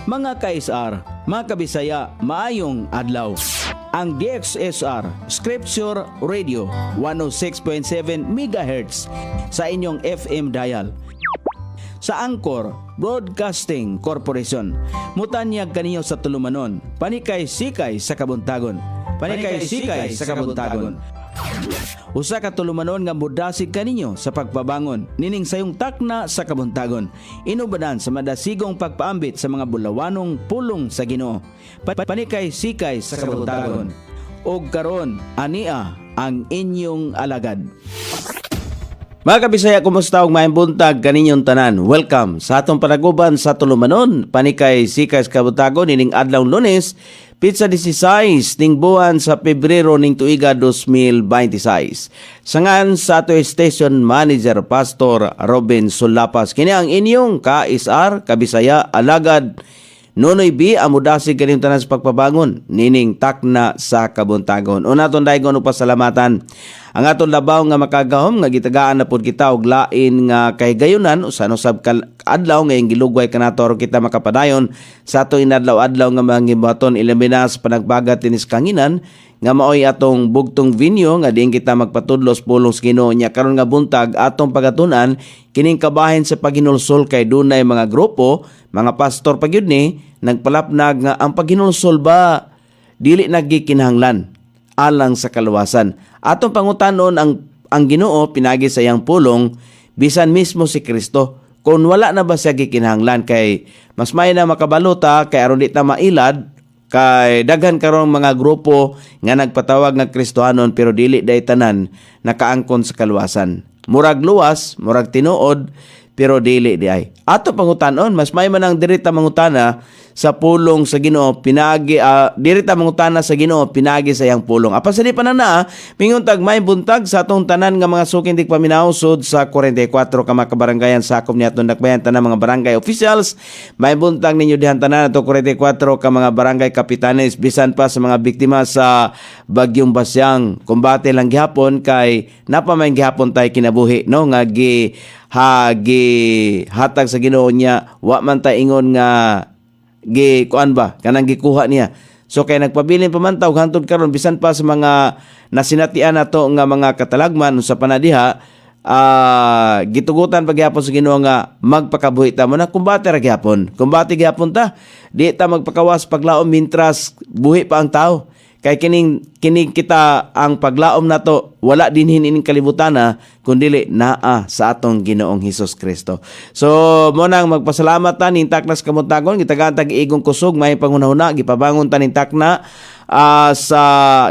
Mga ka-SR, mga kabisaya, maayong adlaw. Ang DXSR Scripture Radio 106.7 MHz sa inyong FM dial. Sa Angkor Broadcasting Corporation, mutanyag kaninyo sa tulumanon, panikay-sikay sa kabuntagon. Panikay-sikay sa kabuntagon. Usa ka tulumanon nga mudasig kaninyo sa pagpabangon, nining sayong takna sa kabuntagon. Inubadan sa madasigong pagpaambit sa mga bulawanong pulong sa Ginoo. Panikay-sikay sa kabuntagon. Og karon ania ang inyong alagad. Mga kabisaya, kumusta og maayong buntag kaninyong tanan? Welcome sa atong panaguban sa tulumanon, panikay-sikay sa kabuntagon, nining adlaw Lunes, Pizza 16 ning buwan sa Pebrero ning tuiga 2026. Sangan sa ato station manager Pastor Robin Sulapas. Kini ang inyong ka-SR, kabisaya, alagad Nonoy B, amudasig kaning tanan sa pagpabangon, nining takna sa kabuntagon. Una ton daygon og pasalamatan ang aton labaw nga makagahom nga gitagaan na pud kita og lain nga kahigayunan usan usab adlaw nga gilugway kanato aron kita makapadayon sa ato inadlaw-adlaw nga mangibaton ilaminas panagbagat tinis kanginan nga maoy atong bugtong venue nga diin kita magpatudlos pulong sa Ginoo nya karon nga buntag atong pagatun-an kining kabahin sa paghinulsol kay dunay mga grupo, mga pastor pagyud ni nagpalapnag nga ang paghinulsol ba dili nagikinahanglan alang sa kaluwasan. Atong pangutanon ang Ginoo pinagi sa iyang pulong bisan mismo si Kristo. Kung wala na ba siya gikinahanglan kay mas may na makabalota kay aron di ta mailad kay daghan karong mga grupo nga nagpatawag nga Kristohanon pero dili day tanan nakaangkon sa kaluwasan. Murag luwas, murag tinuod pero dili di ay. Ato pangutanon mas may man ang dirita mangutana sa pulong sa Ginoo pinagi dirita mangutana sa Ginoo pinagi sa iyang pulong. Apan sa di pa na minguntag may buntag sa atong tanan nga mga suking dik paminausod sa 44 ka mga kabarangayan sakop ni atong dakbayan tanan mga barangay officials. May buntag ninyo dihan tanan ato 44 ka mga barangay kapitanes bisan pa sa mga biktima sa bagyong Basyang. Kumbate lang gihapon kay napamay gihapon tay kinabuhi no nga hatag sa Ginoo niya wa man ta ingon nga kuan ba kanang gikuha niya. So kay nagpabilin pamantaw hangtod karon bisan pa sa mga nasinatian nato nga mga katalagman sa panadiha gitugutan pagyapon sa Ginoo nga magpakabuhi ta mo na kumbate ra gyapon. Kumbate gyapon ta. Di ta magpakawas paglaom mintras buhi pa ang tao. Kay kining kita ang paglaom nato wala dinhin ining kalibutan kundili naa sa atong Ginoong Hesus Kristo. So mo nang magpasalamat ta ning takna sa kabuntagon gitagaan tag igong kusog may pangunahuna gipabangon ta ning takna sa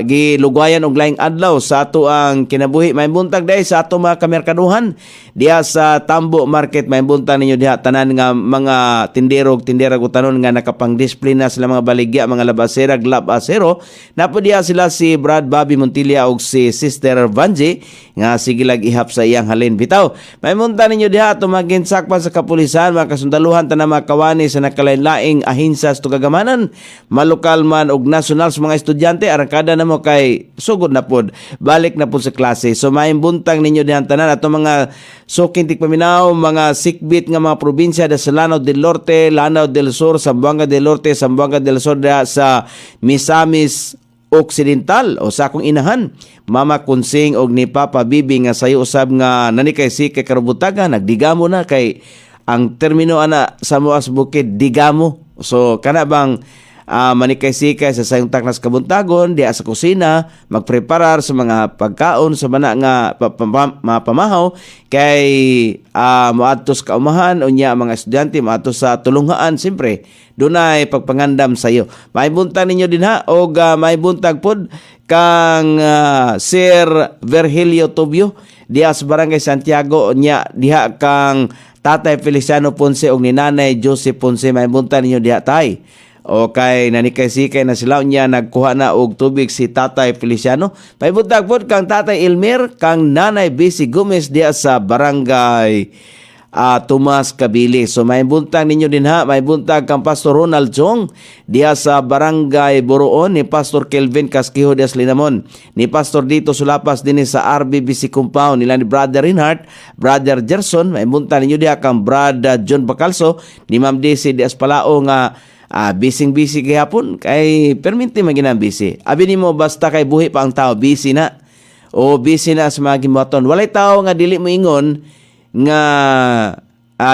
gilugwayan og laing adlaw sa ato ang kinabuhi. May buntag day sa ato mga kamerkaduhan diha sa Tambo Market. May buntag ninyo diha tanan nga mga tindera utanon nga nakapang-display na sila mga baligya, mga labasera, glabasero. Napo diha sila si Brad Bobby Montilla og si Sister Vanji nga sigilag ihap sa iyang halin bitaw. May buntag ninyo diha ato maginsakpan sa kapulisan, mga kasundaluhan tanang mga kawani sa nakalain-laing ahinsya sa tugagamanan, malokal man og nasyonal sa mga estudyante arangkada na mo kay sugod na pod balik na pod sa klase. So may buntag ninyo dihan tanan ato mga suking tigpaminaw, mga sikbit nga mga probinsya sa Lanao del Norte, Lanao del Sur, Zamboanga del Norte, Zamboanga del Sur sa Misamis Occidental o sa akong inahan Mama Kunsing og ni Papa Bibi nga sayo usab nga nanikay si kay karubutaga nagdigamo na kay ang termino ana sa Muas Bukid digamo. So kana bang manikay-sikay sa sayong taknas kabuntagon diya sa kusina magpreparar sa mga pagkaon sa bana nga mapamahaw kay moadtos ka umahan unya mga estudyante moadtos sa tulunghaan siyempre dunay pagpangandam sayo. May buntag ninyo din og may buntag pod kang Sir Virgilio Tobio diya sa Barangay Santiago unya diha kang Tatay Feliciano Ponce og ni Nanay Joseph Ponce. May buntag ninyo diha tay o kay nanikay-sikay na sila niya nagkuha na og tubig si Tatay Feliciano. Paibutag pod kang Tatay Elmer kang Nanay Bisi Gomez diya sa Barangay Tomas Kabili. So may buntag ninyo din ha, may buntag kang Pastor Ronald Chong diha sa Barangay Boroon, ni Pastor Kelvin Casquijo Dias Linamon, ni Pastor Dito Sulapas din sa RBBC Compound, nila ni Brother Reinhardt, Brother Gerson. May buntag ninyo diha kang Brother John Bacalso, ni Ma'am Daisy Dias Palao nga busy gihapon kay perminti maginang busy. Abi nimo basta kay buhi pa ang tao, busy na. O busy na sa mga gibuhaton. Walay tao nga dili moingon nga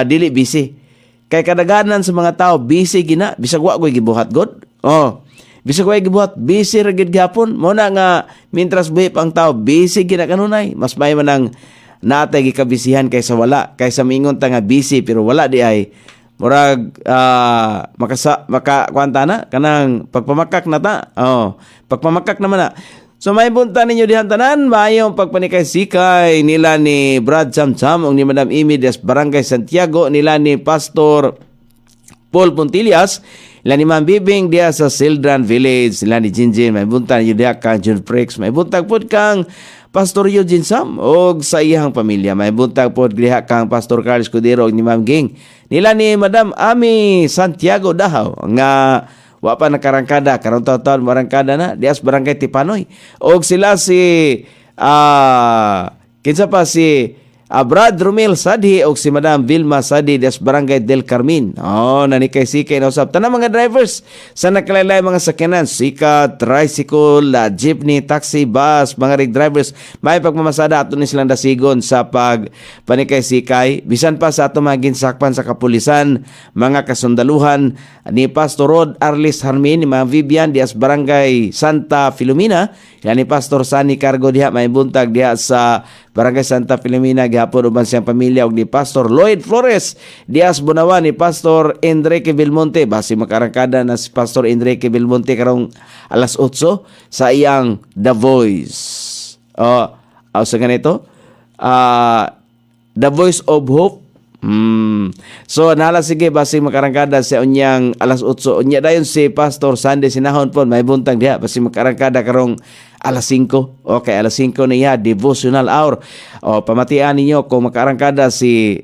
dili busy. Kay kadaghanan sa mga tao busy gina, bisag wa koy gibuhat god. Bisag wa gibuhat, busy ra gid gihapon. Mo na nga mintras buhi pa ang tao, busy gina kanunay. Mas may man ang natay gikabisihan kaysa wala. Kaysa mingon ta nga busy pero wala di ay murag makakwanta na kanang pagpamakak na ta. Pagpamakak naman na. So may bunta ninyo dihan tanan, maayong pagpanikay-sikay nila ni Brad Chamcham o ni Madam Amy des Barangay Santiago, nila ni Pastor Paul Pontillas, nila ni Ma'am Bibing diha sa Sildran Village, nila ni Jinjin. May bunta ninyo diha kang John Frex, may buntag pod kang Pastor Eugene Sam og sa iyang pamilya. May buntag pod diha kang Pastor Carlos Cudero og ni Ma'am Ging, nila ni Madam Amy Santiago Dahaw nga wa pa nakarangkada, karong taon marangkada na dias Barangay Tipanoy. Og sila si kinsa pa si Brad Romel Sadi og si Madam Vilma Sadi dias Barangay Del Carmen. Nanikay-sikay na usab tanang mga drivers sa nakalaylay mga sakyanan, sika, tricycle, jeepney, taxi, bus, mga rig drivers, may pagmamasada ato ni silang dasigon sa panikay-sikay. Bisan pa sa ato mga ginsakpan sa kapulisan, mga kasundaluhan ni Pastor Rod Arlis Harmin, ni Ma'am Vivian dias Barangay Santa Filomena, yan ni Pastor Sani Cargo diha, may buntag diha sa Barangay Santa Filomena gihapon uban siyang pamilya, og ni Pastor Lloyd Flores dias Bunawan, ni Pastor Enrique Belmonte. Basi makarangkada na si Pastor Enrique Belmonte karong alas 8 sa iyang The Voice. Sa ganito, The Voice of Hope. So nala sige basi makarangkada sa unyang alas 8. Unya dayon si Pastor Sunday Sinahon po may buntag diha basi makarangkada karong alas 5. Okay, alas 5 niya devotional hour. Pamatian ninyo kung makarangkada si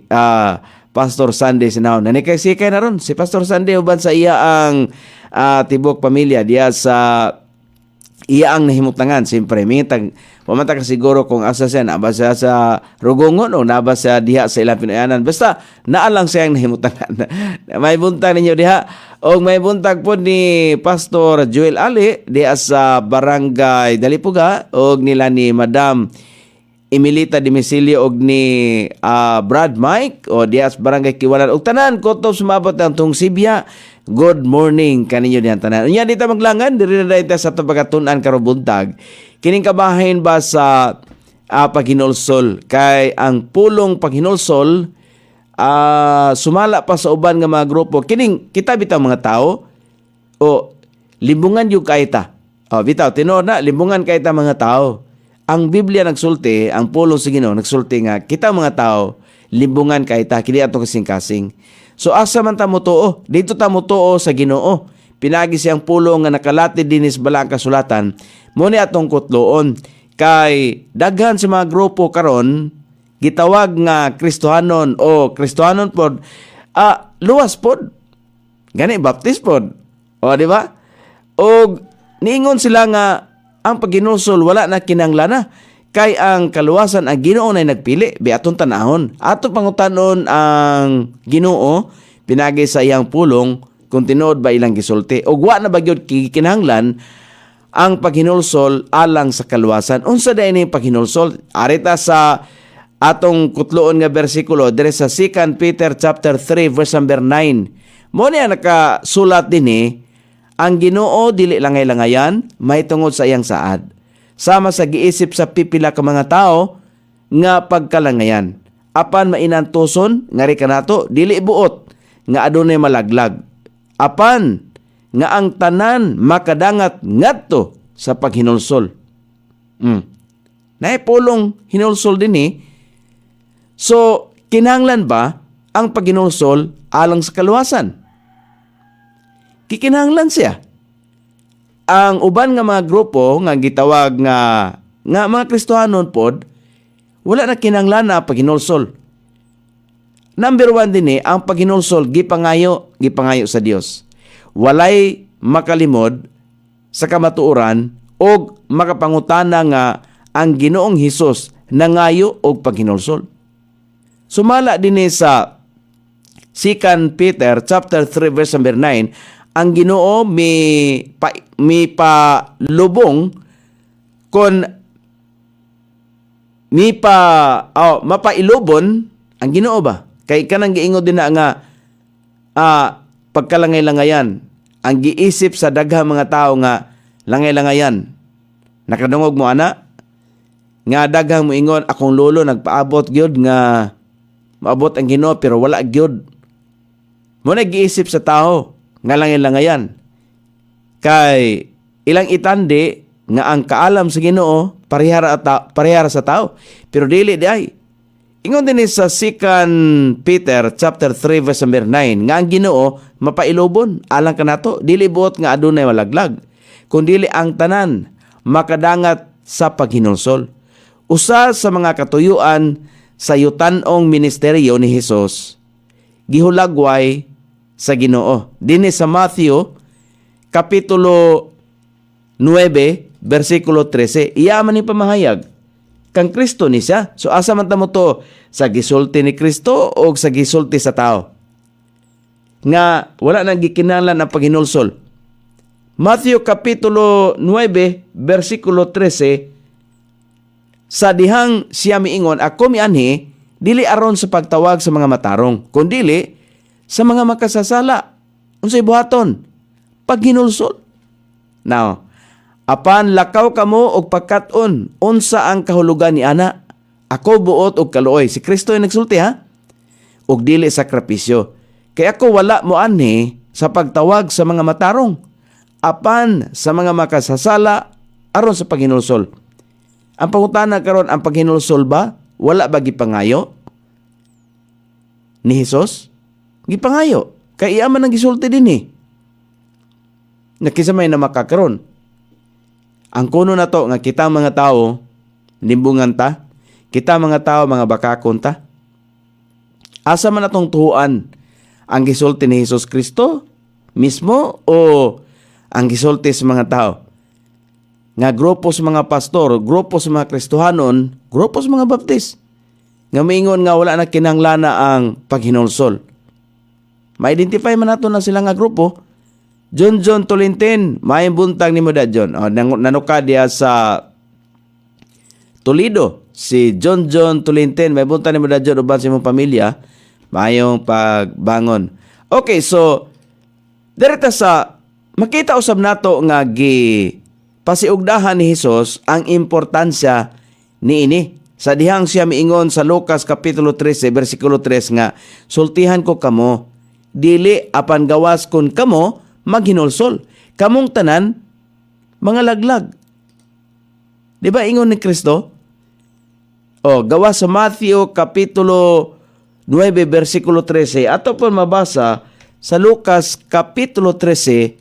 Pastor Sunday Sinahon. Nanikay-sikay na ron si Pastor Sunday uban sa iya ang tibok pamilya diya sa iya ang nahimutangan. Siyempre, pamata ka siguro kung asa siya, naba siya sa Rugungon o naba siya diha sa ilang Pinoyanan. Basta, naalang siya ang nahimutangan. May buntag ninyo diha. O may buntag po ni Pastor Joel Ali diha sa Barangay Dalipuga o nila ni Madam Emilita Dimisilio og ni Brad Mike o diha sa Barangay Kiwalan. Og tanan, kotob sumabot ang tong Sibya. Good morning kaninyo diyan tanan. Unya dita maglangan diri na dita sa pagatunan karong buntag. Kining kabahin ba sa paghinulsol kay ang pulong paghinulsol sumala pa sa uban nga mga grupo. Kining kita bitaw mga tao limbungan yung kaita. Bitaw tinuod na limbungan kaita mga tao. Ang Biblia nagsulti, ang pulong sa Ginoo nagsulti nga kita mga tao limbungan kaita kini ato kasing-kasing. So asa man ta motuo? Dito ta motuo sa Ginoo. Pinagi siyang pulong nga nakalatid dinis balang kasulatan. Muni atong kutloon kay daghan sa mga grupo karon gitawag nga Kristohanon o Kristohanon pod luwas pod. Gani baptist pod. Di ba? Og niingon sila nga ang paghinulsol wala na kinahanglan kay ang kaluwasan ang Ginoo na nagpili biaton tanahon. Ato pangutanon ang Ginoo pinagi sa iyang pulong kung tinuod ba ilang gisulti. Og wa na bagyod kinahanglan ang paghinulsol alang sa kaluwasan. Unsa day ni paghinulsol? Arita sa atong kutloon nga bersikulo dire sa 2 Peter chapter 3 verse number 9. Mo niya nakasulat dinhi ang Ginoo dili langay-langayan may tungod sa iyang saad. Sama sa giisip sa pipila ka mga tao nga pagkalangayan. Apan mainantuson ngari kanato dili buot nga adunay malaglag. Apan nga ang tanan makadangat ngadto sa paghinulsol. Naipulong hinulsol dinhi. So kinahanglan ba ang paghinulsol alang sa kaluwasan? Kikinahanglan siya. Ang uban nga mga grupo nga gitawag nga mga Kristohanon pod wala na kinahanglan na paghinulsol. number 1 din ang paghinulsol gipangayo sa Dios. Walay makalimod sa kamatuoran o makapangutana nga ang Ginoong Hesus nangayo og paghinulsol. Sumala din sa 2 Peter chapter 3 verse number 9, ang Ginoo mi palubong kon mapailubon ang Ginoo ba? Kay kanang giingod din na nga pagkalangay-langayan, ang giisip sa daghang mga tao nga langay-langayan. Nakadungog mo ana? Nga daghang moingon, akong lolo nagpaabot gyud nga maabot ang Ginoo pero wala gyud. Mo nag-iisip sa tao nga langay-langayan. Kay ilang itandi nga ang kaalam sa Ginoo parehara sa tao. Pero dili di ay. Ingon din sa 2 Peter chapter 3 verse number 9 nga ang Ginoo mapailubon alang kanato, dili buot nga adunay walaglag, kundi ang tanan makadangat sa paghinulsol. Usa sa mga katuyuan sa yutan-ong ministeryo ni Hesus gihulagway sa Ginoo. Dinhi sa Matthew kapitulo 9 versikulo 13, iya man ni pamahayag kang Kristo ni siya. So asa man ta mo to, sa gisulti ni Kristo o sa gisulti sa tao? Nga wala nang gikinahanglan ang paghinulsol. Matthew kapitulo 9 versikulo 13, sa dihang siya miingon, ako mianhi dili aron sa pagtawag sa mga matarong, kundili sa mga makasasala. Unsay buhaton? Paghinulsol. Now, apan lakaw kamo og pagkat-on, unsa ang kahulugan ni ana? Ako buot og kaluoy. Si Kristo ay nagsulti og dili sakripisyo. Kay ako wala mo anhi sa pagtawag sa mga matarong, apan sa mga makasasala aron sa paghinulsol. Ang pangutana karon, ang paghinulsol ba wala ba gipangayo ni Hesus? Gipangayo. Kay iya man ang gisulti din Nakisamay na makakaroon. Ang kuno na to nga kita mga tao, limbungan ta, kita mga tao, mga bakakon ta. Asa man atong tuhuan ang gisulti ni Hesus Kristo mismo o ang gisulti sa mga tao? Nga grupo sa mga pastor, grupo sa mga Kristohanon, grupo sa mga baptist, nga maingon nga wala na kinanglana ang paghinulsol. Ma-identify man nato na sila nga grupo. John Tolentine, may buntag ni mo da John. Nanuka diya sa Toledo. Si John Tolentine, may buntag ni mo da John, uban sa imong pamilya, mayong pagbangon. Okay, so, direta sa, makita usab nato nga pasiugdahan ni Hesus ang importansya niini. Sa dihang siya miingon sa Lucas kapitulo 13, versikulo 3 nga, sultihan ko kamo, dili apan gawas kun kamo, maghinulsol. Kamong tanan, mga laglag. Di ba ingon ni Kristo? Gawa sa Matthew kapitulo 9 versikulo 13 ato po mabasa sa Lucas kapitulo 13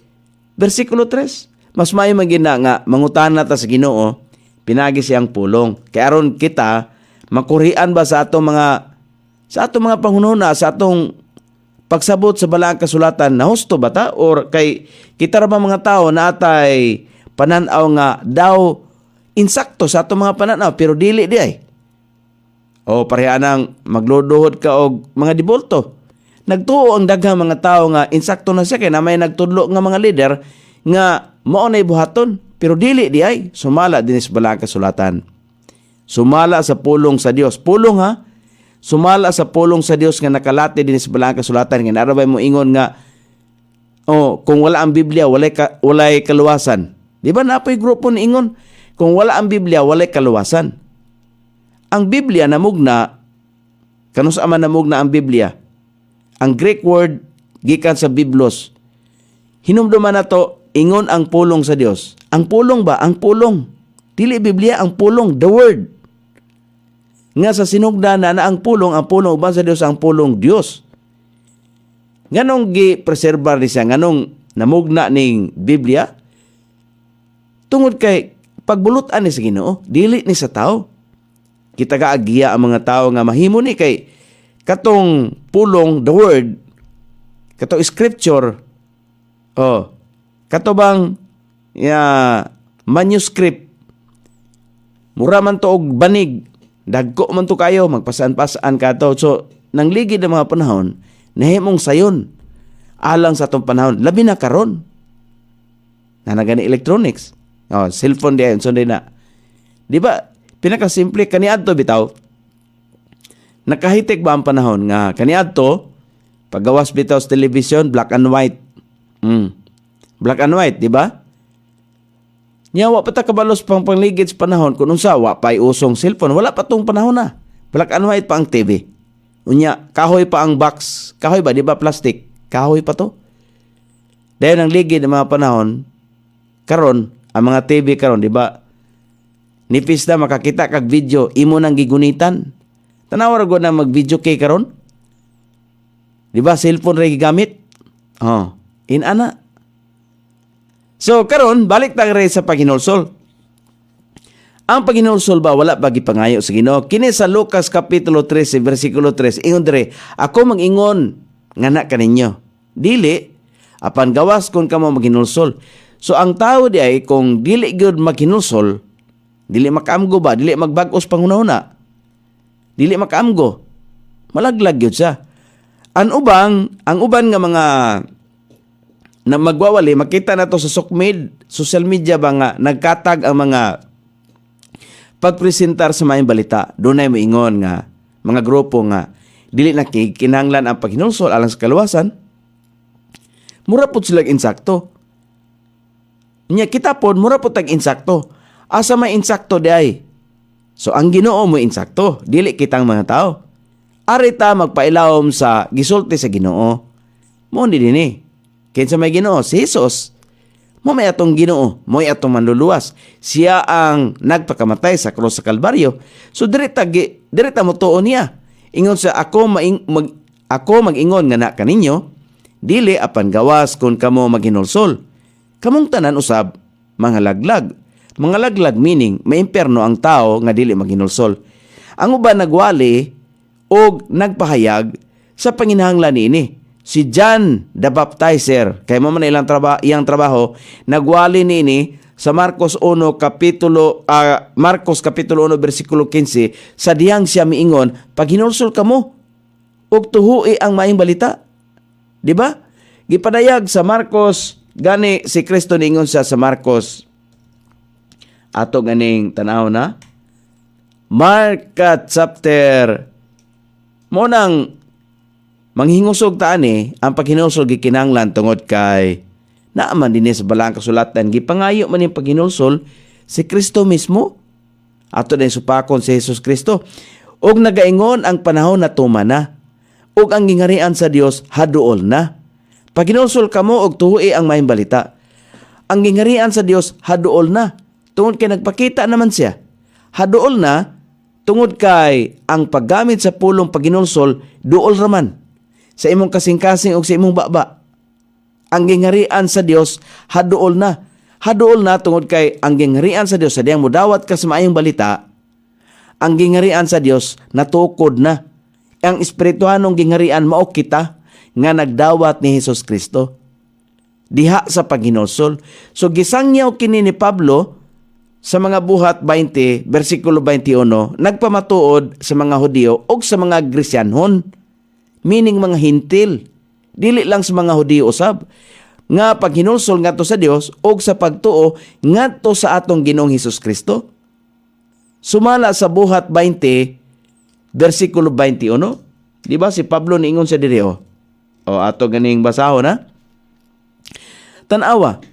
versikulo 3. Mas may magina nga mangutana ta sa Ginoo, pinagi siyang pulong. Kaya aron kita makurian ba sa atong mga panghunahuna, sa atong pagsabot sa balaang kasulatan, na husto ba ta? Or kay kita ra ba mga tao na atay pananaw nga daw insakto sa atong mga pananaw pero dili di ay? O pareha nang magluduhod ka og mga dibulto. Nagtuo ang daghang mga tao nga insakto na siya, kay na may nagtudlo nga mga leader nga mao nay buhaton pero dili di ay. Sumala din sa balaang kasulatan. Sumala sa pulong sa Dios. Pulong sumala sa pulong sa Dios nga nakalati din sa balaang kasulatan. Nga narabay mo ingon nga, kung wala ang Biblia, walay kaluwasan. Di ba napoy grupo ni ingon? Kung wala ang Biblia, walay kaluwasan. Ang Biblia namugna, kanus ama namugna ang Biblia. Ang Greek word, gikan sa Biblos. Hinumduman na to, ingon ang pulong sa Dios. Ang pulong ba? Ang pulong. Dili Biblia, ang pulong, the word. Nga sa sinugda na ang pulong uban sa Dios, ang pulong Dios. Nganong gi-preserbar ni siya, nganong namugna ning Biblia? Tungod kay pagbulutan ni sa Ginoo, dili ni sa tao. Kita kaagiya ang mga tao nga mahimo ni kay katong pulong the word, katong scripture, katubang manuscript, mura man to og banig, dagko man to kayo, magpasaan-pasaan ka to. So nang ligid ng mga panahon, nahimong sayon alang sa atong panahon, labi na karon na nagani electronics, cellphone diyan, so na, di ba, pinakasimple kaniadto bitaw, nakahitik ba ang panahon nga kaniadto paggawas bitaw sa television, black and white, black and white, di ba? Nya wa pa ta kabalos pang pangligid sa panahon kung unsa wa pay usong cellphone, wala pa tong panahon na, black and white pa ang TV. Unya kahoy pa ang box, kahoy ba, di ba, plastic, kahoy pa to. Dahil ang ligid ng mga panahon karon, ang mga TV karon, di ba, nipis na makakita kag video, imo nang gigunitan. Tanawar ko na mag-video kay karon, di ba, cellphone ray gigamit. Inana. So karon, balik ta rin sa paghinulsol. Ang paghinulsol ba wala bagi pangayo sa Ginoo? Kini sa Lucas kapitulo 13 versikulo 3, ingon dire, ako mangingon ngana kaninyo, dili apan gawas kun kamo maghinulsol. So ang tao di ay kung dili gyud maghinulsol, dili makaamgo ba, dili magbag-os panghunahuna, dili makaamgo, malaglag gyud siya. Ang uban nga mga na magwawali, makita na to sa social media ba nga nagkatag ang mga pagpresentar sa mayong balita. Doon ay moingon nga mga grupo nga dili na kinahanglan ang paghinulsol alang sa kaluwasan. Mura pud sila insakto. Nya kita pod mura pud tag insakto. Asa may insakto di ay? So ang Ginoo mo insakto, dili kitang mga tao. Ari ta magpailawom sa gisulti sa Ginoo. Mo ni dinhi. Kinsa may Ginoo? Si Jesus. Mo may atong Ginoo, mo may atong manluluwas. Siya ang nagpakamatay sa krus sa Kalbaryo. So direta mo tuon niya. Ingon sa ako mag-ingon nga na kaninyo, dili apan gawas kung kamo maghinulsol. Kamong tanan usab mga laglag. Mga laglag meaning may imperno ang tao nga dili maghinulsol. Ang uban nagwali og nagpahayag sa panginahanglan niini. Si John the Baptizer, kay mo man iyang trabaho, nagwali niini sa Marcos kapitulo 1 bersikulo 15, sa diyang siya miingon, pag hinulsol kamo ug tuhui ang maayong balita. Di ba? Gipadayag sa Marcos, gani si Kristo niingon siya sa Marcos, ato ganing tanaw na, Mark chapter, mo nang manghingusog ta ani ang paghinulsol gikinahanglan tungod kay naaman dinhi sa balang kasulatan gipangayo man yung paghinulsol si Kristo mismo. Ato din supakon si Jesus Kristo. Og nagaingon ang panahon na tuma na. Og ang gingarian sa Dios haduol na. Paghinulsol kamo og tuhui ang maayong balita. Ang gingarian sa Dios haduol na. Tungod kay nagpakita naman siya. Haduol na tungod kay ang paggamit sa pulong paghinulsol duol raman. Sa imong kasing-kasing o sa imong baba. Ang gingharian sa Dios haduol na. Haduol na tungod kay ang gingharian sa Dios sa diyang mudawat ka sa maayong balita. Ang gingharian sa Dios natukod na. Ang espirituhanong gingharian mao kita nga nagdawat ni Hesus Kristo diha sa paghinulsol. So gisangyaw kini ni Pablo sa mga buhat 20 bersikulo 21, nagpamatuod sa mga Hudiyo o sa mga Grisyanhon. Meaning mga hintil, dili lang sa mga Hudiyo usab, nga paghinulsol ngadto sa Dios o sa pagtuo ngadto sa atong Ginoong Hesus Kristo. Sumala sa buhat 20 bersikulo 21, di ba si Pablo niingon sa diri o ato ganing basahon na. Tanawa,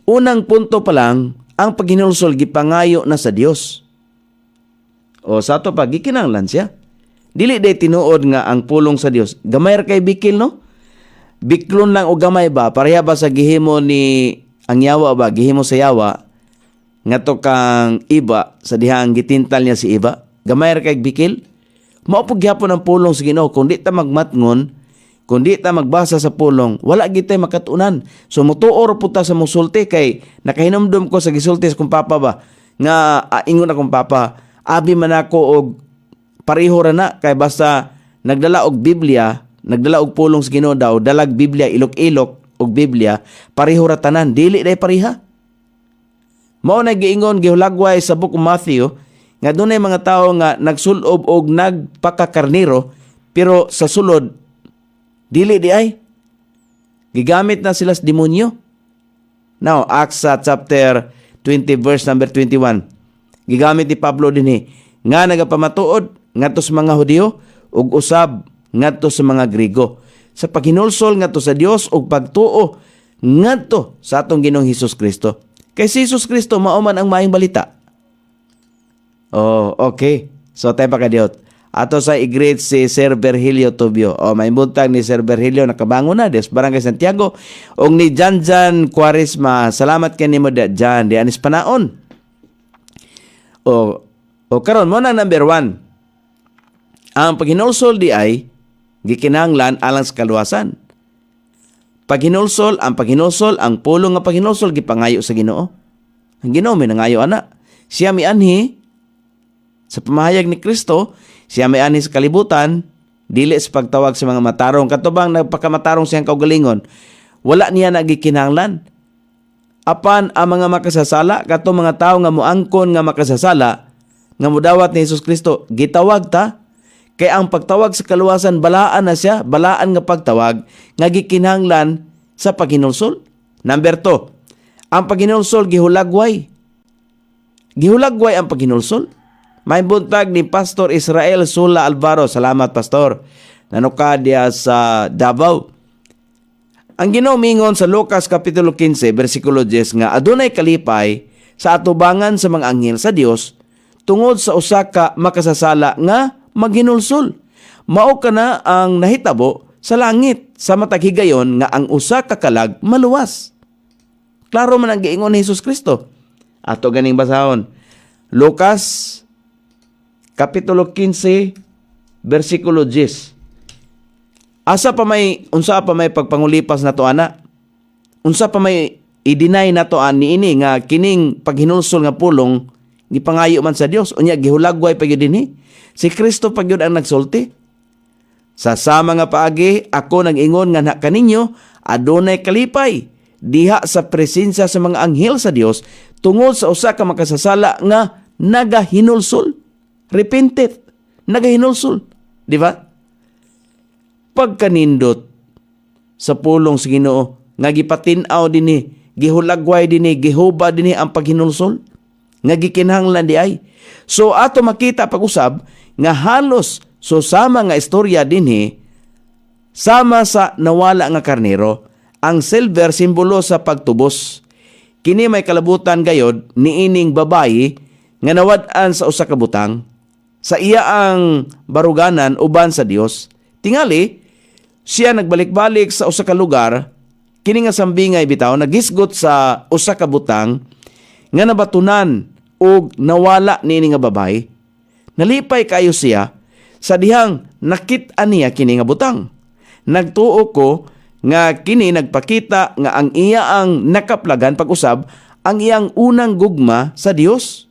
unang punto pa lang, ang paghinulsol gipangayo na sa Dios. O sa ato pa gikinahanglan siya. Dili day tinuod nga ang pulong sa Dios gamay ra kay bikil, no? Biklon lang o gamay ba, pareha ba sa gihimo ni ang yawa ba, gihimo sa yawa nga to kang iba sa dihang gitintal niya si iba, gamay ra kay bikil. Mao pud gyapon ang pulong sa Ginoo. Kung di ta magmatngon, kung di ta magbasa sa pulong, wala gid tay makatunan. So mutuo ra pud ta sa musulti kay nakahinumdum ko sa gisulti sa kong papa ba nga ingon akong papa, abi man ako og pareho ra na kay basta nagdala og Biblia, nagdala og pulong sa Ginoo daw, dalag Biblia, ilok-ilok og Biblia, pareho ra tanan, dili day pareha. Mao na giingon gihulagway sa Book of Matthew nga dunay mga tawo nga nagsulob og nagpakakarniro pero sa sulod dili di ay gigamit na sila sa demonyo. Now, Acts chapter 20 verse number 21. Gigamit ni Pablo dinhi nga nagapamatuod ngadto sa mga Hudiyo ug usab ngadto sa mga Grigo sa paghinulsol ngadto sa Dios ug pagtuo ngadto sa atong Ginoong Hesus Kristo. Kay si Hesus Kristo mao man ang maayong balita. Oh, okay. So tayo pa kadiyot. Ato sa i-greet si Sir Virgilio Tubio. May buntag ni Sir Virgilio nakabangon na des Barangay Santiago. Og ni Janjan Quaresma, salamat kay nimo Jan, di anis panaon. O karon mo na number 1. Ang paghinulsol di ay gikinahanglan alang sa kaluwasan. Ang paghinulsol, ang pulong nga paghinulsol gipangayo sa Ginoo. Ang Ginoo may nangayo ana. Siya mianhi sa pamahayag ni Kristo, siya mianhi sa kalibutan, dili sa pagtawag sa mga matarong. Katubang nagpakamatarong siyang kaugalingon, wala niya nagikinahanglan. Apan ang mga makasasala, kato mga tao nga muangkon nga makasasala, nga mudawat ni Hesus Kristo, gitawag ta. Kaya ang pagtawag sa kaluwasan, balaan na siya, balaan nga pagtawag, nga gikinahanglan sa paghinulsol. Number 2, ang paghinulsol gihulagway. Gihulagway ang paghinulsol. May buntag ni Pastor Israel Sula Alvaro. Salamat, Pastor. Nanuka diya sa Davao. Ang Ginoo mingon sa Lucas Kapitulo 15, versikulo 10 nga, adunay kalipay sa atubangan sa mga anghel sa Dios tungod sa usa ka makasasala nga maghinulsol. Mao kana ang nahitabo sa langit sa matag higayon nga ang usa ka kalag maluwas. Klaro man ang giingon ni Hesus Kristo. Ato ganing basahon. Lucas Kapitulo 15 versikulo 10. Unsa pa may pagpangulipas nato ana? Unsa pa may i-deny nato niini nga kining paghinulsol nga pulong gipangayo man sa Dios unya gihulagway pa gyud dinhi. Si Kristo pa gyud ang nagsulti. Sa sama nga paagi ako nag-ingon nga kaninyo adunay kalipay diha sa presensya sa mga anghel sa Dios tungod sa usa ka makasasala nga nagahinulsol. Repented, nagahinulsol, di ba? Pagkanindot sa pulong sa Ginoo nga gipatin-aw dinhi, gihulagway dinhi, gihuba dinhi ang paghinulsol nga gikinahanglan di ay. So ato makita pag-usab nga halos sama nga istorya dinhi sama sa nawala nga karnero. Ang silver simbolo sa pagtubos. Kini may kalabutan gayod niining babayi nga nawad-an sa usa ka butang. Sa iya ang baruganan uban sa Dios. Tingali, siya nagbalik-balik sa usa ka lugar, kini nga sambingay bitaw, nagisgot sa usa ka butang, nga nabatunan o nawala nini nga babay. Nalipay kayo siya, sa dihang nakit-an niya kini nga butang. Nagtuo ko, nga kini nagpakita nga ang iya ang nakaplagan pag-usab, ang iyang unang gugma sa Dios,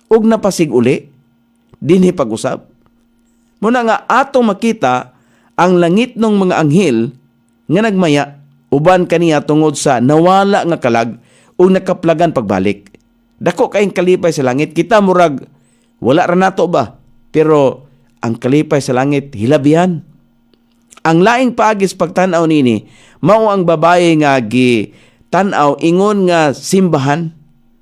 ug napasig uli. Dinhi pag-usab. Muna nga atong makita ang langit ng mga anghel nga nagmaya uban kaniya tungod sa nawala nga kalag o nakaplagan pagbalik. Dako kayong kalipay sa langit. Kita murag wala ra nato ba? Pero ang kalipay sa langit hilabihan. Ang laing paagis pagtanaw nini mao ang babaye nga tan-aw ingon nga simbahan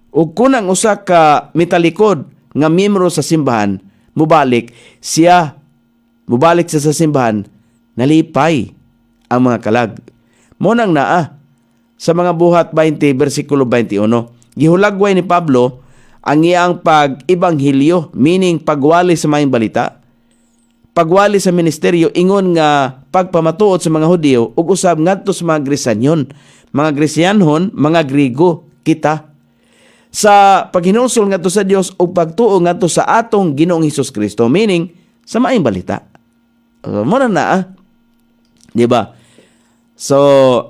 ug kunang usa ka mitalikod nga miyembro sa simbahan mubalik siya sa simbahan, nalipay ang mga kalag. Monang naa sa mga buhat 20 versikulo 21. Gihulagway ni Pablo ang iyang pag-ibanghilyo, meaning pagwali sa mayong balita, pagwali sa ministeryo, ingon nga pagpamatuod sa mga Hudiyo ug usab ngadto sa mga Grisanyon, mga Grisyanhon, mga Grigo, kita. Sa paghinulsol ngadto sa Dios o pagtuo ngadto sa atong Ginoong Hesus Kristo, meaning sa maayong balita. Muna na di ba? So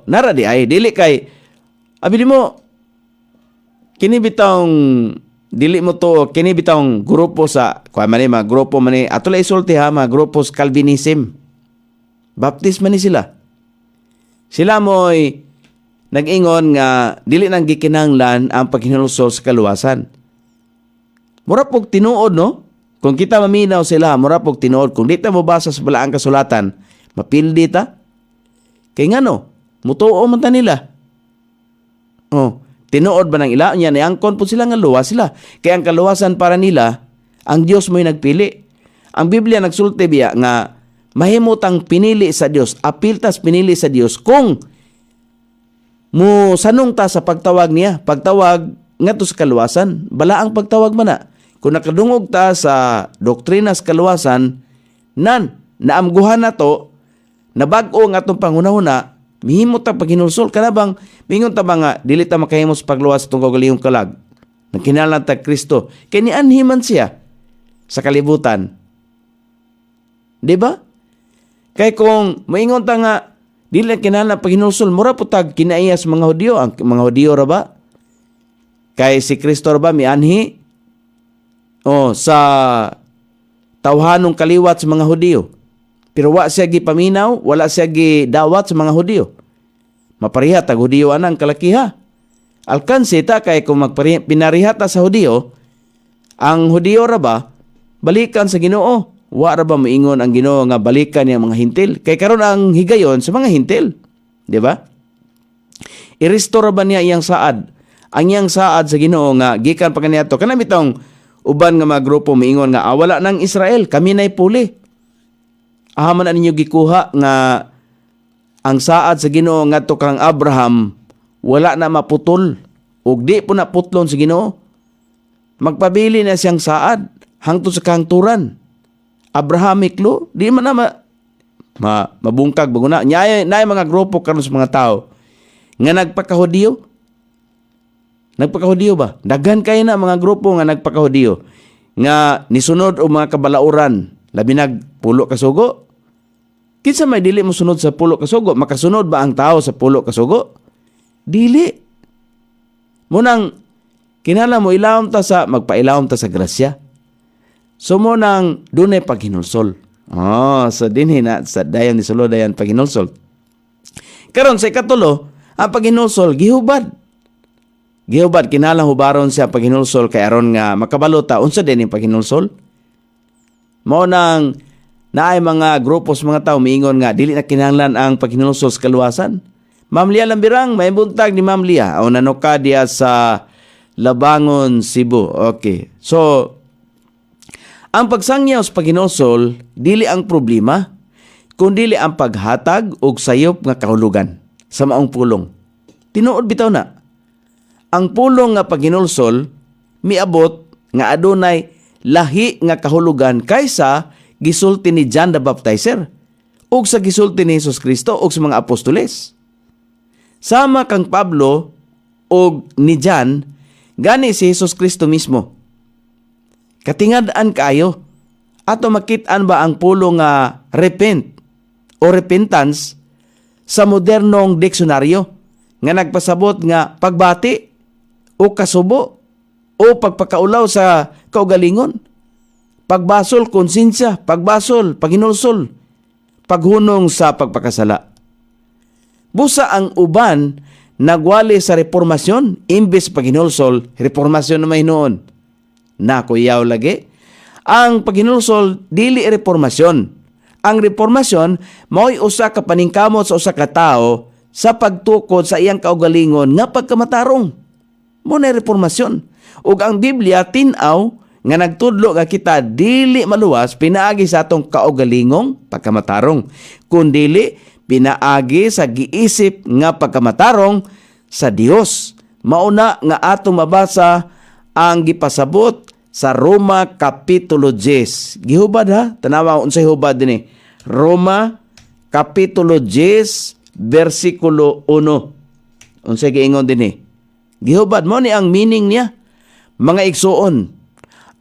nara di ay dili kay abili mo kini bitong dili mo to kini bitong grupo sa kuha man mga grupo man ato la isulti ha mga grupo sa Calvinism. Baptisma ni sila. Sila mo'y nag-ingon nga dili nang gikinahanglan ang paghinulsol sa kaluwasan. Mura pog tinuod, no? Kung kita maminaw sila, mura pog tinuod. Kung di ta mabasa sa balaang kasulatan, mapildi ta. Kay nga no, mutuo man ta nila. Oh, tinuod ba ng ila? Yan, iangkon po sila nga luwas sila. Kaya ang kaluwasan para nila, ang Diyos mo'y nagpili. Ang Biblia nagsulti biya nga mahimutang pinili sa Diyos, apiltas pinili sa Diyos kung mo sanong ta sa pagtawag niya. Pagtawag nga to sa kaluwasan, bala ang pagtawag man na. Kung nakadungog ta sa doktrina sa kaluwasan, naamguhan na to, nabag-o nga itong panghuna-huna, mihimot ta paghinulsol. Kanabang, mingon ta mga, dili ta makahimos pagluwas itong kagalihong kalag. Nagkinalan ta Kristo. Kaya nianhiman siya sa kalibutan. Diba? Kaya kung maingon ta nga, dili na kinalan paghinulsol, mura po tag kinaiya sa mga Hudyo. Ang mga Hudyo ra ba? Kay si Kristo ra ba mianhi? O, sa tawhanong kaliwat sa mga Hudyo. Pero wa siya gipaminaw, wala siya gidawat sa mga Hudyo. Maparihat ang Hudyo anang kalakiha. Alkansi ta kay kung pinarihat ta sa Hudyo, ang Hudyo ra ba balikan sa Ginoo. Wa ra ba moingon ang Ginoo nga balikan niya mga hintil? Kay karon ang higayon sa mga hintil, di ba? I-restore ba niya iyang saad? Ang iyang saad sa Ginoo nga gikan pa kaniadto kana bitong uban nga mga grupo moingon nga wala nang Israel, kami nay puli. Ahaman na ninyo gikuha nga ang saad sa Ginoo ngadto kang Abraham wala na maputol ug di po na putlon sa Ginoo. Magpabili na siyang saad hangtod sa kahangturan. Abrahamic law, di man na mabungkag baguna. Nyay mga grupo karon sa mga tao nga nagpakahudiyo. Nagpakahudiyo ba? Daghan kayo na mga grupo nga nagpakahudiyo nga nisunod o mga kabalauran labi nagpulo ka sugo. Kinsa may dili mo sunod sa pulo ka sugo? Makasunod ba ang tao sa pulo ka sugo? Dili. Munang kinala mo ilawom ta sa magpailawom ta sa grasya. So mo nang dunay paghinulsol. So dinhi na sa dayon ni Sulo dayon paghinulsol. Karon sa ikatulo, ang paghinulsol gihubad. Gihubad kinahanglan hubaron siya paghinulsol kay aron nga makabalo ta unsa din ang paghinulsol. Mao nang naay mga grupo sa mga tawo miingon nga dili na kinahanglan ang paghinulsol sa kaluwasan. Ma'am Lia Lambirang, may buntag ni Ma'am Lia. O nanoka diya sa Labangon, Cebu. Okay. So ang pagsangyaw sa paghinulsol, dili ang problema, kundi ang paghatag og sayop nga kahulugan sa maong pulong. Tinuod bitaw na. Ang pulong nga paghinulsol, miabot nga adunay lahi nga kahulugan kaysa gisulti ni John the Baptizer ug sa gisulti ni Jesus Kristo ug sa mga apostoles. Sama kang Pablo ug ni John, gani si Jesus Kristo mismo. Katingad-an kayo. Ato makit-an ba ang pulong nga repent o repentance sa modernong diksyonaryo nga nagpasabot nga pagbati o kasubo o pagpakaulaw sa kaugalingon, pagbasol konsensya, pagbasol, paghinulsol, paghunong sa pagpakasala. Busa ang uban nagwali sa reformasyon, imbes paghinulsol, reformasyon na may noon. Nakuyaw lagi. Ang paghinulsol, dili reformasyon. Ang reformasyon, mao'y usa ka paningkamot sa usa ka tao sa pagtukod sa iyang kaugalingon nga pagkamatarong. Muna reformasyon. Ug ang Biblia, tinaw, nga nagtudlo nga kita dili maluwas pinaagi sa atong kaugalingong pagkamatarong. Kundili, pinaagi sa giisip nga pagkamatarong sa Dios. Mauna nga atong mabasa ang gipasabot sa Roma Kapitulo 10. Gihubad ha? Tanawa unsay hubad din Roma Kapitulo 10, versikulo 1. Unsay giingon din Gihubad mo ni ang meaning niya. Mga igsuon,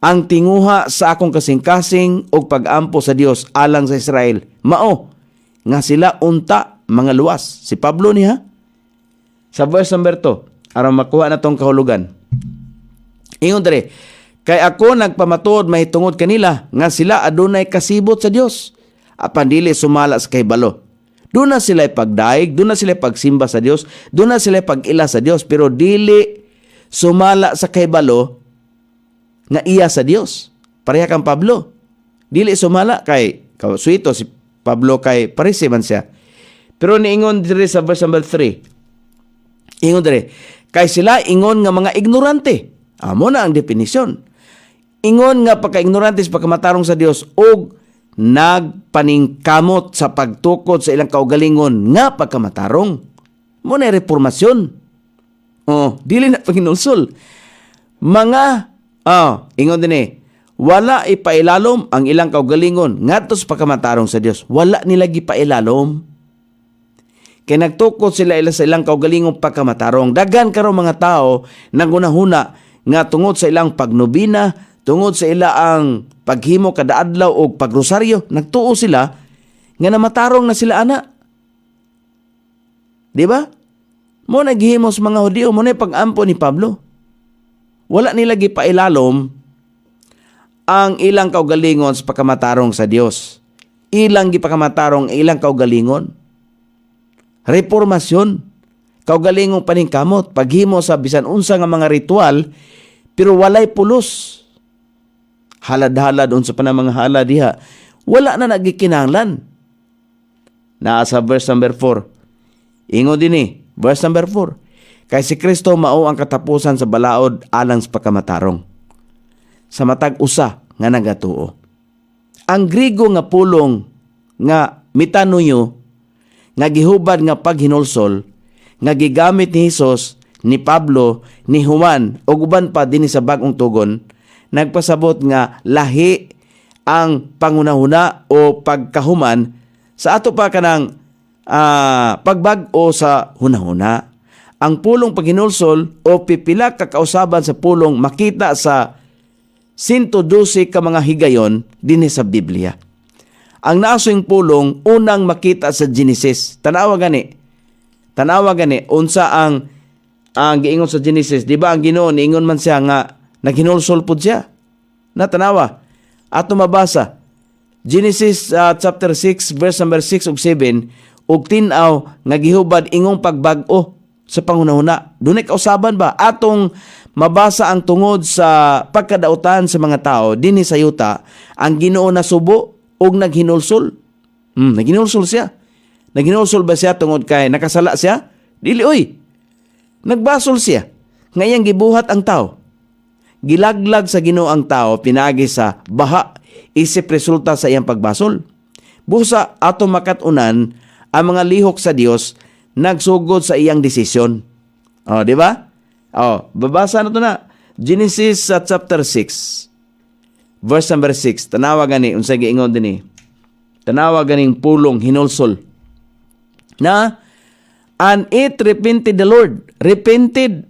ang tinguha sa akong kasing-kasing o pag-ampo sa Dios alang sa Israel. Mao, nga sila unta mga luwas. Si Pablo niya. Sa verse number 2, aron makuha na tong kahulugan. Ingon dere, kay ako nagpamatuod mahitungod kanila nga sila adunay kasibot sa Dios. apan dili sumala sa kahibalo. Doon na sila pagdaig, doon na sila pagsimba sa Dios, doon na sila pag-ila sa Dios, pero dili sumala sa kahibalo nga iya sa Dios. Pareha kang Pablo. Dili sumala kay suito si Pablo kay Parisi man siya. Pero niingon dire sa verse number 3. Ingon dire, kay sila ingon nga mga ignorante. Amo na ang definisyon. Ingon nga pagka-ignorante sa pagkamatarong sa Dios og nagpaningkamot sa pagtukod sa ilang kaugalingon nga pagkamatarong. Mo na reformasyon. Dili na paginulsol. Mga ingon din wala ipailalom ang ilang kaugalingon ngadto sa pagkamatarong sa Dios. Wala nila gipailalom. Kay nagtukod sila sa ilang kaugalingong pagkamatarong. Daghan karon mga tao nagunahuna nga tungod sa ilang pagnobina, tungod sa ilaang paghimo kada adlaw og pagrosaryo, nagtuo sila nga namatarong na sila ana. Di ba? Mo naghimo sa mga Hudiyo, mo na pag-ampo ni Pablo. Wala nila gipailalom ang ilang kaugalingon sa pagkamatarong sa Dios. Ilang gipakamatarong ilang kaugalingon. Reformasyon, kaugalingong paningkamot, paghimo sa bisan unsa nga mga ritual, pero walay pulos. Halad-halad unsa pa na mga halad diha, wala na nagikinahanglan. Naa sa verse number 4. Ingon din verse number 4. Kay si Kristo mao ang katapusan sa balaod alang sa pagkamatarong. Sa matag usa nga nagatuo. Ang Griego nga pulong nga metanuyo nga gihubad nga paghinulsol nga gigamit ni Hesus, ni Pablo, ni Juan ug uban pa dinhi sa bag-ong tugon, nagpasabot nga lahi ang pangunahuna o pagkahuman sa ato pa kanang pagbag-o sa hunahuna. Ang pulong paghinulsol o pipila ka kausaban sa pulong makita sa 112 ka mga higayon dinhi sa Biblia. Ang nasoing pulong unang makita sa Genesis. Tanawa gani unsa ang giingon sa Genesis, di ba ang Ginoo niingon man siya nga naghinulsol pud siya. Natanawa ato mabasa Genesis chapter 6 verse number 6 ug 7 ug tin-aw nga gihubad ingong pagbag-o sa panghunahuna. Dunay kausaban ba atong mabasa ang tungod sa pagkadautan sa mga tao dinhi sa yuta ang Ginoo nasubo og naghinulsol. Naghinulsol siya. Naghinulsol ba siya tungod kay nakasala siya? Dili oy. Nagbasol siya. Ngayang gibuhat ang tao. Gilaglag sa Ginoo ang tao pinagi sa baha isip resulta sa iyang pagbasol. Busa ato makatunan ang mga lihok sa Dios nagsugod sa iyang desisyon. Di ba? Babasa na to na. Genesis chapter 6. Verse number 6. Tanawa gani unsa giingon dinhi. Tanawa ganing pulong hinulsol. Na and it repented the Lord. Repented.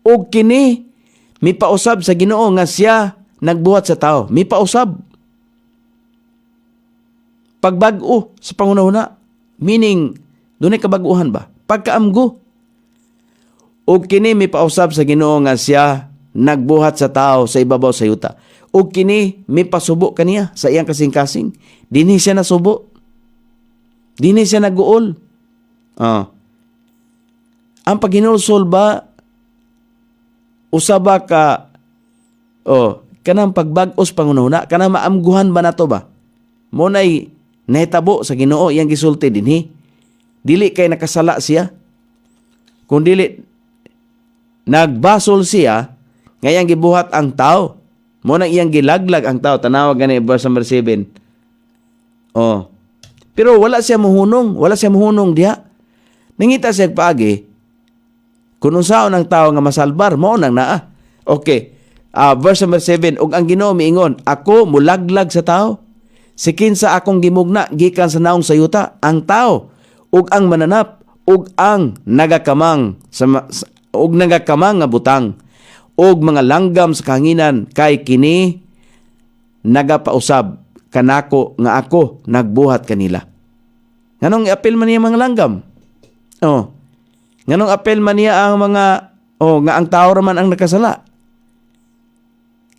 Og kini mipausab sa Ginoo nga siya nagbuhat sa tao. Mipausab. Pagbag-o sa pangunahuna. Meaning, dunay kabag-uhan ba? Pagkaamgo. Og kini mipausab sa Ginoo nga siya nagbuhat sa tao sa ibabaw sa yuta. Og kini mipasubo kaniya sa iyang kasing-kasing. Dinhi siya nasubo. Dinhi siya naguol. Ang paghinulsol ba usaba ka kanang pagbag-os pangunahuna, kanang maamguhan ba nato ba? Mo nay nahitabo sa Ginoo iyang gisulti dinhi. Dili kay nakasala siya. Kung dili nagbasol siya, ngayang gibuhat ang tao. Mo nang iyang gilaglag ang tao. Tanawa gani verse number 7. Pero wala siya muhunong. Wala siya muhunong diha. Nangita siya paagi. Kung unsaon ang tao nga masalbar, mo nang naa. Okay. Verse number 7. Og ang Ginoo miingon, ako mulaglag sa tao. Sikin sa akong gimugna, gikan sa naong sayuta, ang tao, ug ang mananap, ug ang nagakamang, ug nagakamang nga butang, ug mga langgam sa kahanginan, kay kini nagapausab kanako nga ako nagbuhat kanila. Nganong i-apel man niya mga langgam? Nganong apel man niya ang mga nga ang tao raman ang nakasala?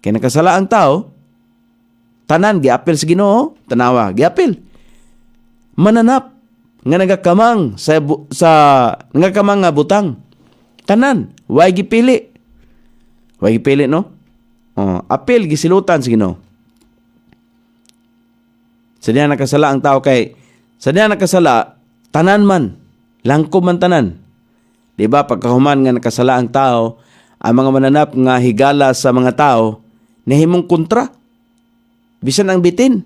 Kay nakasala ang tao, tanan giapil sa Ginoo, tanawa giapil. Mananap nga nagakamang sa nagakamang nga butang. Tanan, way gipili. Way gipili, no? Apil gisilutan sa Ginoo. Sa diha nakasala ang tao kay sa diha nakasala tanan man, langko man tanan. Di ba pagkahuman nga nakasala ang tao, ang mga mananap nga higala sa mga tao nahimong kontra. Bisan ang bitin.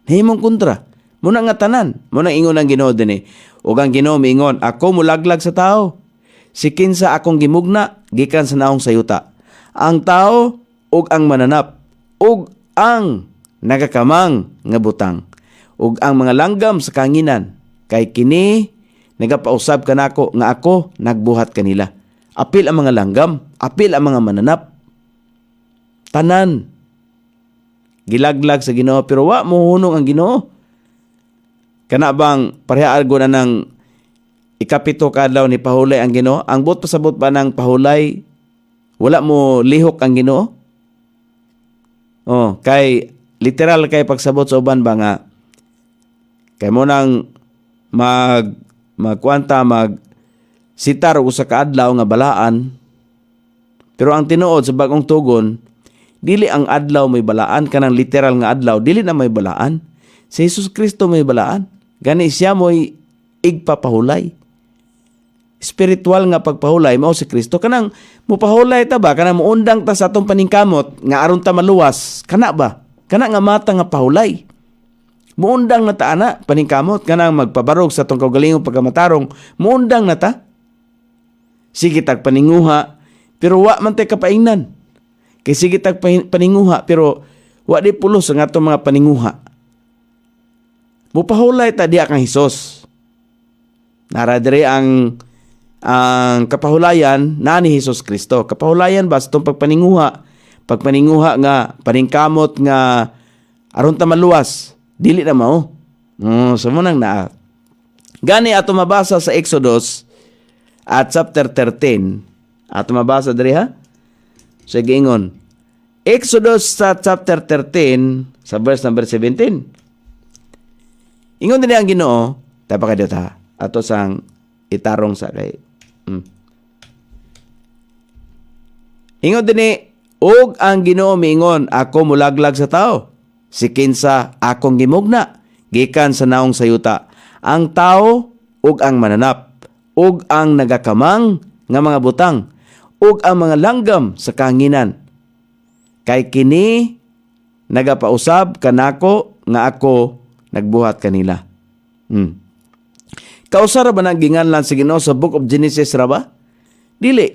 Nahimong kontra. Muna nga tanan, muna ingon ang Ginoo dinhi. Ug ang Ginoo miingon, ako mulaglag sa tao. Si kinsa akong gimugna gikan sa naong sayuta. Ang tao ug ang mananap ug ang nagakamang nga butang ug ang mga langgam sa kanginan kay kini nagapausab kanako nga ako nagbuhat kanila. Apil ang mga langgam, apil ang mga mananap. Tanan gilaglag sa Ginoo pero wa mohunong ang Ginoo. Kana bang pareha na ng ikapito kadlaw ni pahulay ang Ginoo? Ang bot pasabot ba ng pahulay wala mo lihok ang Ginoo? Kay literal kay pagsabot sa uban ba nga kay mo nang magkwanta sitar og usa ka adlaw nga balaan. Pero ang tinuod sa bagong tugon, dili ang adlaw may balaan, kanang literal nga adlaw dili na may balaan. Si Jesus Kristo may balaan. Gani siya mo'y igpapahulay. Spiritual nga pagpahulay mao si Kristo. Kanang mupahulay ta ba? Kanang muundang ta sa atong paningkamot nga aron ta maluwas. Kana ba? Kana nga mata nga pahulay. Muundang na ta ana paningkamot. Kanang magpabarog sa atong kaugalingong pagkamatarong. Muundang na ta. Sige tag paninguha pero wa man tay kapaingnan. Kay sige tag paninguha pero wa di pulos ang atong mga paninguha. Mupahulay ta diha kang Hesus. Naradiri ang kapahulayan na ni Hesus Kristo. Kapahulayan ba sa itong pagpaninguha? Pagpaninguha nga, paningkamot nga aron ta maluwas. Dili na mao. So mo nang naa. Gani ato mabasa sa Exodus at chapter 13. Ato mabasa diri ha? Sige ingon. Exodus sa chapter 13 sa verse number 17. Ingon din ang Ginoo, tayo pa kayo ta, ato sang itarong sa kay. Ingon din og ang Ginoo miingon, ako mulaglag sa tao. Si kinsa akong gimugna, gikan sa naong sayuta. Ang tao ug ang mananap, ug ang nagakamang nga mga butang, ug ang mga langgam sa kanginan. Kay kini nagapausab kanako nga ako nagbuhat kanila. Kausara ba nang ginganlan sa Ginoo sa Book of Genesis ra ba? Dili.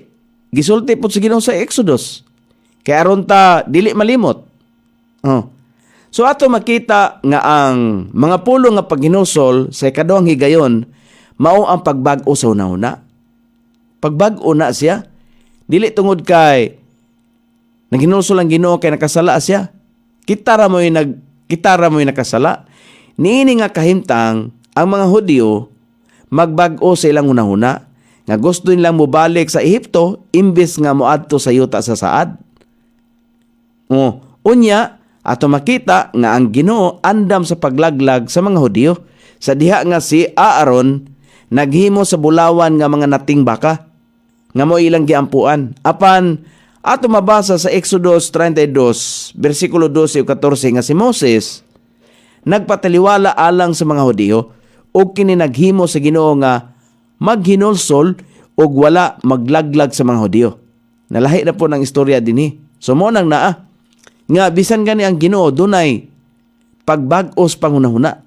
Gisulti po sa Ginoo sa Exodus. Kaya aron ta dili malimot. So ato makita nga ang mga pulo nga paghinusol sa ikaduhang higayon mao ang pagbag-o sa una-una. Pagbag-o na siya. Dili tungod kay naghinusol ang Ginoo kay nakasala siya. Kitara mo'y nakasala. Niini nga kahimtang ang mga Hudyo magbag-o sa ilang hunahuna nga gusto nilang mobalik sa Ehipto imbes nga moadto sa yuta sa saad. Unya ato makita nga ang Ginoo andam sa paglaglag sa mga Hudyo sa diha nga si Aaron naghimo sa bulawan nga mga nating baka nga mo ilang giampuan. Apan ato mabasa sa Exodus 32 bersikulo 12 ug 14 nga si Moses nagpataliwala alang sa mga Hudyo o kini naghimo sa Ginoo nga maghinulsol og wala maglaglag sa mga Hudyo. Nalahi na po ng istorya dinhi. So mo nang naa nga bisan gani ang Ginoo dunay pagbag-os panghunahuna.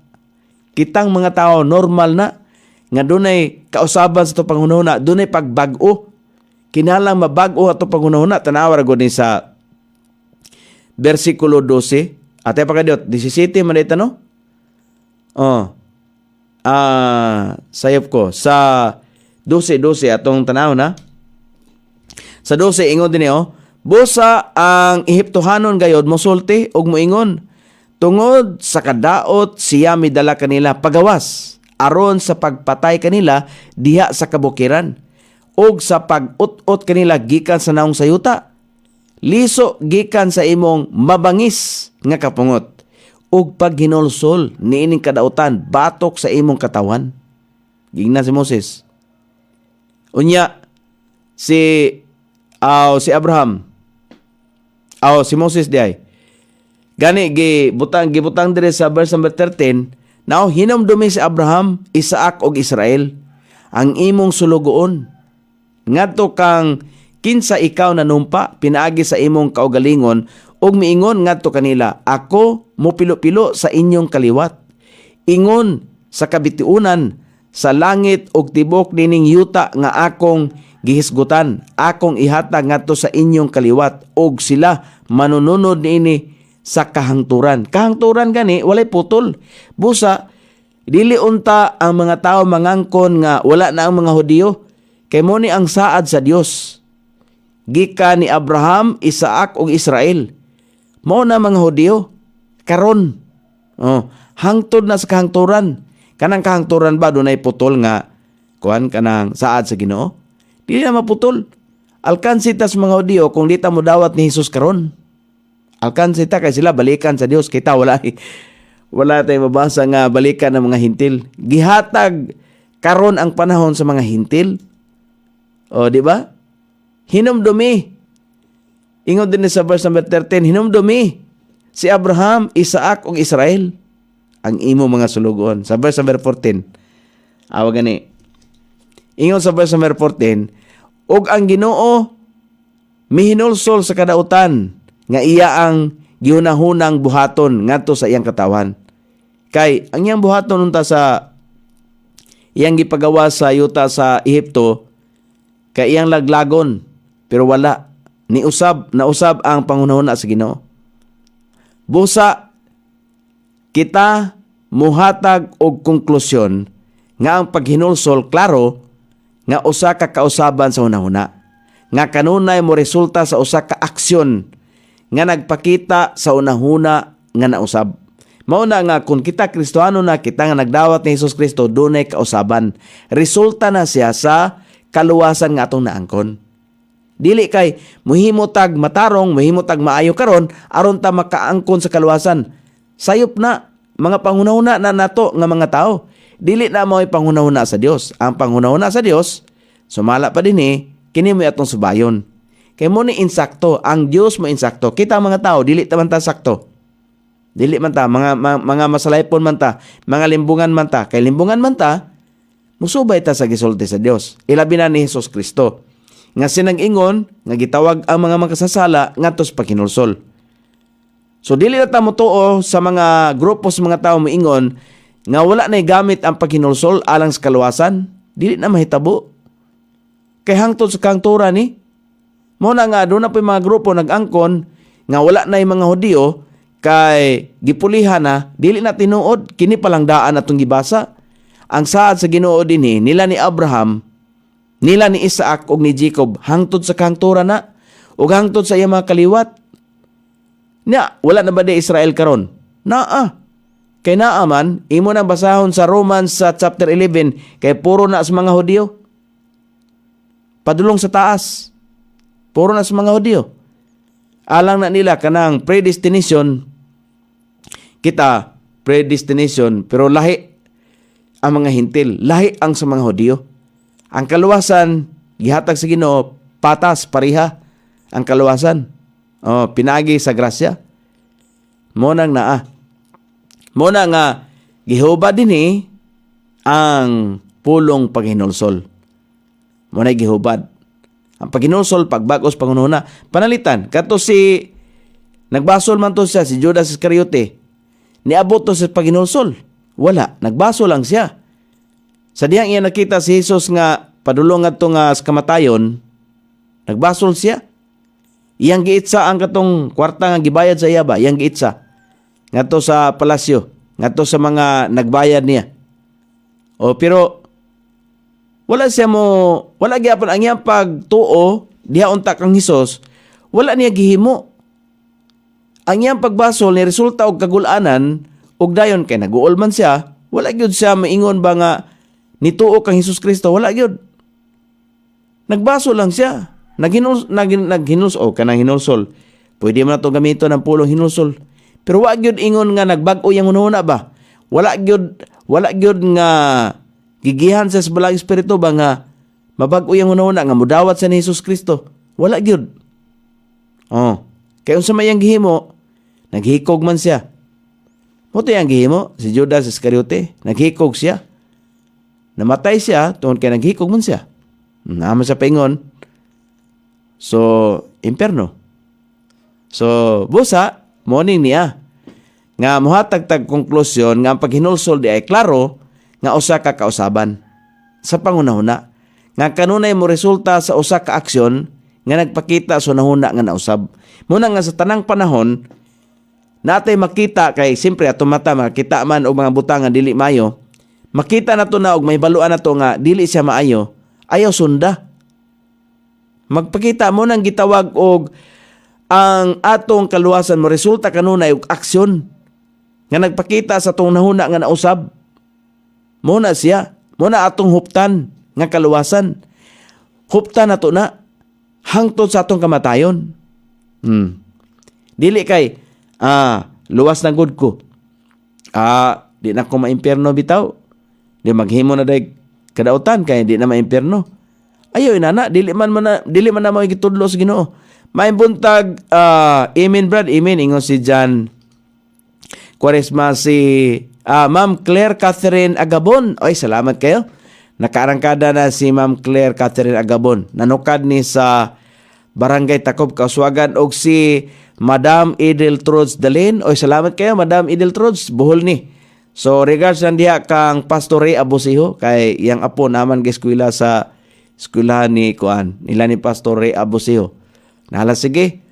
Kitang mga tao normal na nga dunay kausaban sa to panghunahuna, dunay pagbag-o. Kinalang mabag-o ato panghunahuna. Tanawa ra gud ni sa bersikulo 12. Ate pa kadiyot, 17 man ito, no? Sayop ko. Sa 12 atong tanaw na. Sa 12, ingon din busa ang Ehiptohanon gayod mosulti og moingon. Tungod sa kadaot siya midala kanila pagawas. Aron sa pagpatay kanila diha sa kabukiran. Og sa pag-ut-ut kanila gikan sa naong sayuta. liso gikan sa imong mabangis nga kapungot, ug pag hinulsol niining kadautan batok sa imong katawan. Gingnan si Moses. Unya si Abraham, si Moses diay. Gani gibutang dire sa verse number 13, now hinumdumi si Abraham, Isaac ug Israel ang imong sulugoon. Ngadto kang kinsa ikaw nanumpa pinaagi sa imong kaugalingon ug miingon ngadto kanila, ako mopilo-pilo sa inyong kaliwat. Ingon sa kabitiunan sa langit ug tibok nining yuta nga akong gihisgutan, akong ihatag ngadto sa inyong kaliwat ug sila manununod niini sa kahangturan. Kahangturan gani walay putol. Busa dili unta ang mga tao mangangkon nga wala na ang mga Hudiyo, kay mo ni ang saad sa Dios. Gikan ni Abraham, Isaac ug Israel. Mao na mga Hudiyo karon. Hangtod na sa kahangturan. Kanang kahangturan ba dunay putol nga kuan kanang saad sa Ginoo? Dili na maputol. Alkansita sa mga Hudiyo kung di ta mo dawat ni Hesus karon. Alkansita kay sila balikan sa Dios, kita wala tayong mabasa nga balikan ng mga hintil. Gihatag karon ang panahon sa mga hintil. O di ba? Hinumdumi. Ingon din sa verse number 13, hinumdumi si Abraham, Isaac ug Israel ang imo mga sulugon. Sa verse number 14, gani. Ingon sa verse number 14, ug ang Ginoo mihinulsol sa kadautan nga iya ang gihunahunang buhaton ngadto sa iyang katawan. Kay ang iyang buhaton unta sa iyang gipagawa sa yuta sa Ehipto, kay iyang laglagon, pero wala. Nausab ang panghunahuna sa Ginoo. Busa, kita muhatag og konklusyon nga ang paghinulsol, klaro, nga usa ka kausaban sa hunahuna. Nga kanunay mo resulta sa usa ka aksyon nga nagpakita sa unahuna nga nausab. Mao na nga kung kita Kristohano na, kita nga nagdawat ni Hesus Kristo, dunay kausaban. Resulta na siya sa kaluwasan nga atong naangkon. Dili kay muhimotag matarong, muhimotag maayo karon aron ta makaangkon sa kaluwasan. Sayop na mga panghunahuna na nato nga mga tao. Dili na mao'y panghunahuna sa Dios. Ang panghunahuna sa Dios, sumala pa dinhi, kini mo atong subayon. Kay mo ni insakto, ang Dios mo insakto. Kita mga tao, dili ta man ta sakto. Dili man ta, mga masalaypon man ta, mga limbungan man ta. Kay limbungan man ta, musubay ta sa gisulti sa Dios. Ilabi na ni Hesus Kristo. Nga sinang-ingon, nga gitawag ang mga makasasala ngadto sa paghinulsol. So dili na ta motuo sa mga grupo sa mga tao moingon nga wala na gamit ang paghinulsol alang sa kaluwasan. Dili na mahitabo. Kay hangtod sa kahangturan ni, mo na nga doon na po yung mga grupo nag-angkon nga wala na yung mga Hudiyo kay gipulihan na, dili na tinuod, kini palang daan atong gibasa. Ang saad sa Ginoo dinhi nila ni Abraham, nila ni Isaac ug ni Jacob hangtod sa kahangturan na ug hangtod sa iyang mga kaliwat. Wala na ba di Israel karon? Naa. Kay naa man, imo na basahon sa Romans sa chapter 11, kay puro na sa mga Hudiyo. Padulong sa taas. Puro na sa mga Hudiyo. Alang na nila kanang predestination, kita predestination, pero lahi ang mga hintil, lahi ang sa mga Hudiyo. Ang kaluwasan, gihatag sa Ginoo, patas, pariha ang kaluwasan. Pinagi sa grasya. Monang naa. Mona nga, gihuba dinhi ang pulong paghinulsol. Muna gihubad. Ang paghinulsol, pagbagos, pangununa, panalitan. Kato si, nagbasol man to siya, si Judas Iscariote. Niabot to sa paghinulsol. Wala, nagbasol lang siya. Sa diyang iya nakita si Jesus nga, padulong nga to nga sa kamatayon, nagbasol siya. Iyang giitsa ang katong kwarta nga gibayad sa iya ba? Iyang giitsa. Ngadto sa palasyo, ngadto sa mga nagbayad niya. Pero wala gyapon ang iyang pagtuo diha unta kang Hesus, wala niya gihimo. Ang iyang pagbasol ni resulta og kagul-anan ug dayon kay naguol man siya, wala gyud siya maingon ba nga nituo kang Hesus Kristo, wala gyud. Nagbasol lang siya. naghinulsol o kanang hinulsol. Pwede mo na to gamito ng pulong hinulsol. Pero wa gyud ingon nga nagbag-o yang hunahuna ba? Wala gyud nga gigihan sa balang espiritu ba nga mabag-o yang hunahuna nga mudawat sa ni Hesus Kristo. Wala gyud. Oh, kay unsa may yang gihimo, naghikog man siya. Moto yang gihimo si Judas Iscariote, naghikog siya. Namatay siya tungod kay naghikog man siya. Naman sa paingon. So, imperno. So, busa, morning niya. Nga muhatag-tag konklusyon nga ang paghinulsol di ay klaro nga usa ka kausaban sa pangunahuna. Nga kanunay mo resulta sa usa ka aksyon nga nagpakita sa nahuna nga nausab. Muna nga sa tanang panahon, natay makita kay simpre ato mata makita man og mga butang nga dili maayo. Makita na to na og may baluan na to nga dili siya maayo. Ayaw sunda. Magpakita mo nang gitawag og ang atong kaluwasan mo resulta kanunay og aksyon nga nagpakita sa atong nahuna nga nausab. Muna siya, muna atong huptan nga kaluwasan. Huptan nato na hangtod sa atong kamatayon. Dili kay luwas na good ko. Di na ko maimpierno bitaw. Di maghimo na day kadautan kay di na maimpierno. Ayaw inana, dili man na mo gitudlo sa Ginoo. May buntag, amen brad, amen. Ingon si John Quaresma, si Ma'am Claire Catherine Agabon. Oy, salamat kayo. Nakaarangkada na si Ma'am Claire Catherine Agabon. Nanukad ni sa Barangay Tacob, Kauswagan. Og si Madam Edel Truds Dalin. Oy, salamat kayo, Madam Edel Truds. Buhol ni. So, regards nandiha kang Pastor Ray Abosiho. Kay yang apo naman eskwela sa eskwelahan ni Kuan. Nila ni Pastor Ray Abosiho. Nahala sige.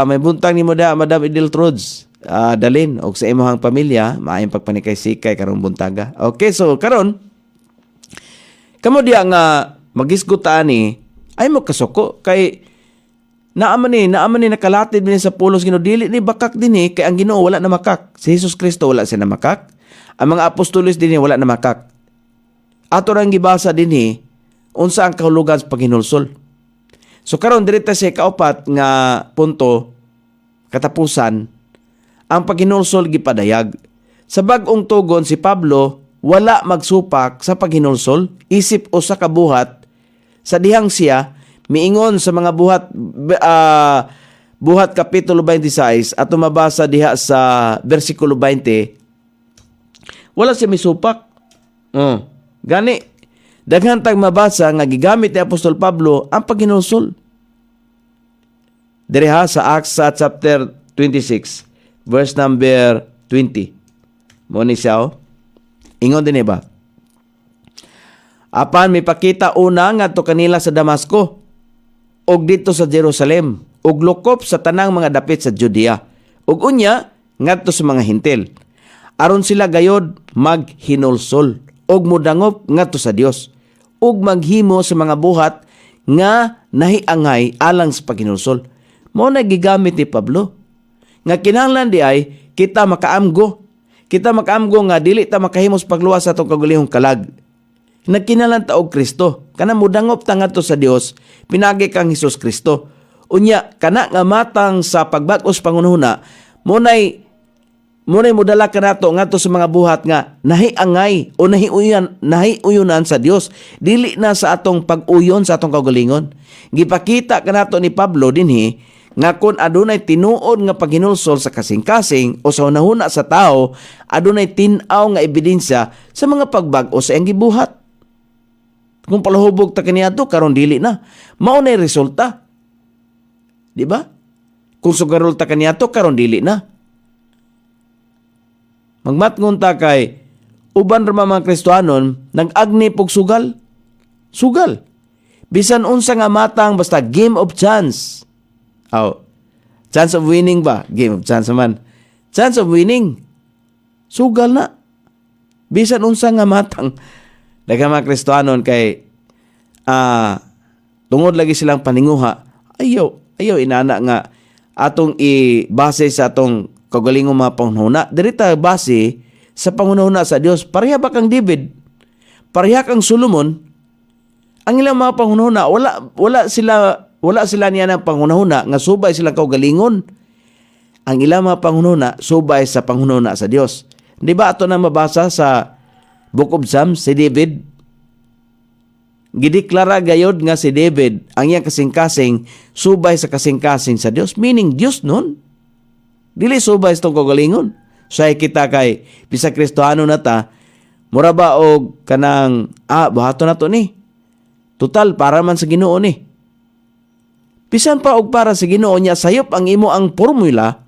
May buntang ni mo da, Madam Edel Truds. Dalin. O sa imuhang pamilya, maayong pagpanikay-sikay karong buntaga. Okay, so karon kamo diya nga magisgutaan ni ay mo kasuko kay naaman ni nakalatid din sa pulos Ginoo dili ni bakak din ni kay ang Ginoo wala na makak. Si Hesus Kristo wala siya na makak. Ang mga apostolos din ni wala na makak. Ato rang gibasa din ni unsa ang kahulugan sa paghinulsol. So karon diri ta sa kaupat nga punto katapusan ang paghinulsol gipadayag. Sa bag-ong tugon si Pablo wala magsupak sa paghinulsol isip usa ka buhat sa dihang siya miingon sa mga buhat kapitulo 26 at mabasa diha sa bersikulo 20 wala siya misupak. Gani daghan tag mabasa nga gigamit ni Apostol Pablo ang paghinulsol diha sa Acts chapter 26 verse number 20. Mo ni siya ingon din ba? Apan mipakita una ngadto kanila sa Damasco og dito sa Jerusalem og lokop sa tanang mga dapit sa Judea ug unya ngadto sa mga Hintil aron sila gayod maghinulsol og mudangop ngadto sa Dios ug maghimo sa mga buhat nga nahiangay alang sa paghinulsol. Mao na gigamit ni Pablo nga kinahanglan di ay kita makaamgo nga dili ta makahimos pagluwas sa atong kagulihong kalag. Nagkinalan ta og Kristo, kana mudangop ta ngadto sa Dios, pinagi kang Hesus Kristo. Unya kana nga matang sa pagbag-os pangunahuna, munay mudala kanato ngadto sa mga buhat nga nahiangay o nahiuyunan sa Dios, dili na sa atong pag-uyon sa atong kagalingon. Gipakita kanato ni Pablo dinhi nga kun adunay tinuod nga paghinulsol sa kasing-kasing o sa hunahuna sa tao, adunay tin-aw nga ebidensya sa mga pagbag-o sa iyang gibuhat. Kung palahubog ta kaniadto karon dili na, mao nay resulta. Di ba? Kung sugarol ta kaniadto karon dili na. Magmatngon ta kay uban ra mga Kristiyanon nag-agni pog sugal. Sugal. Bisan unsa nga matang basta game of chance. Chance of winning ba? Game of chance man. Chance of winning. Sugal na. Bisan unsa nga matang. Daghang mga Kristiyanon kay tungod lagi silang paninguha. Ayaw inana nga atong i-base sa atong kagalingong mga panghuna. Dirita base sa panghuna sa Dios. Pareha ba kang David? Pareha kang Solomon? Ang ilang mga panghuna wala sila wala sila niya ng panghunahuna nga subay silang kaugalingon. Ang ilang mga panghunahuna subay sa panghunahuna sa Dios. Di ba ato na mabasa sa Book of Psalms si David? Gideklara gayod nga si David ang iyang kasing-kasing subay sa kasing-kasing sa Dios. Meaning Dios nun. Dili subay sa itong kaugalingon. So ay kita kay bisag Kristohano na ta, mura ba og kanang buhaton na to ni. Total para man sa Ginoo ni. Bisan pa og para sa Ginoo niya sayop ang imo ang formula.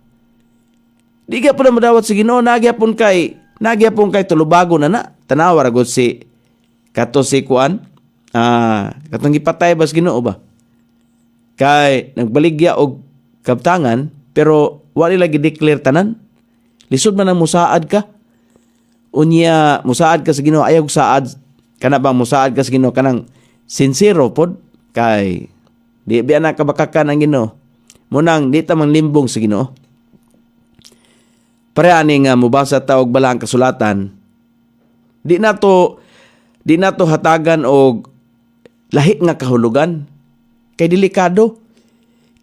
Di ka pa na madawat sa Ginoo, nagyapon kay tulubago na. Tanawa ra gud si kato si kuan. Katong gipatay ba sa Ginoo ba? Kay nagbaligya og kabtangan pero wala lagi declare tanan. Lisod man ang musaad ka. Unya musaad ka sa Ginoo, ayaw saad kana bang musaad ka sa Ginoo kanang sincero pod kay di biya na kabakakan ang Ginoo. Munang di ta manglimbong sa Ginoo. Pare ani nga mubasa ta og balang kasulatan. Di na to hatagan og lahi nga kahulugan. Kay delikado.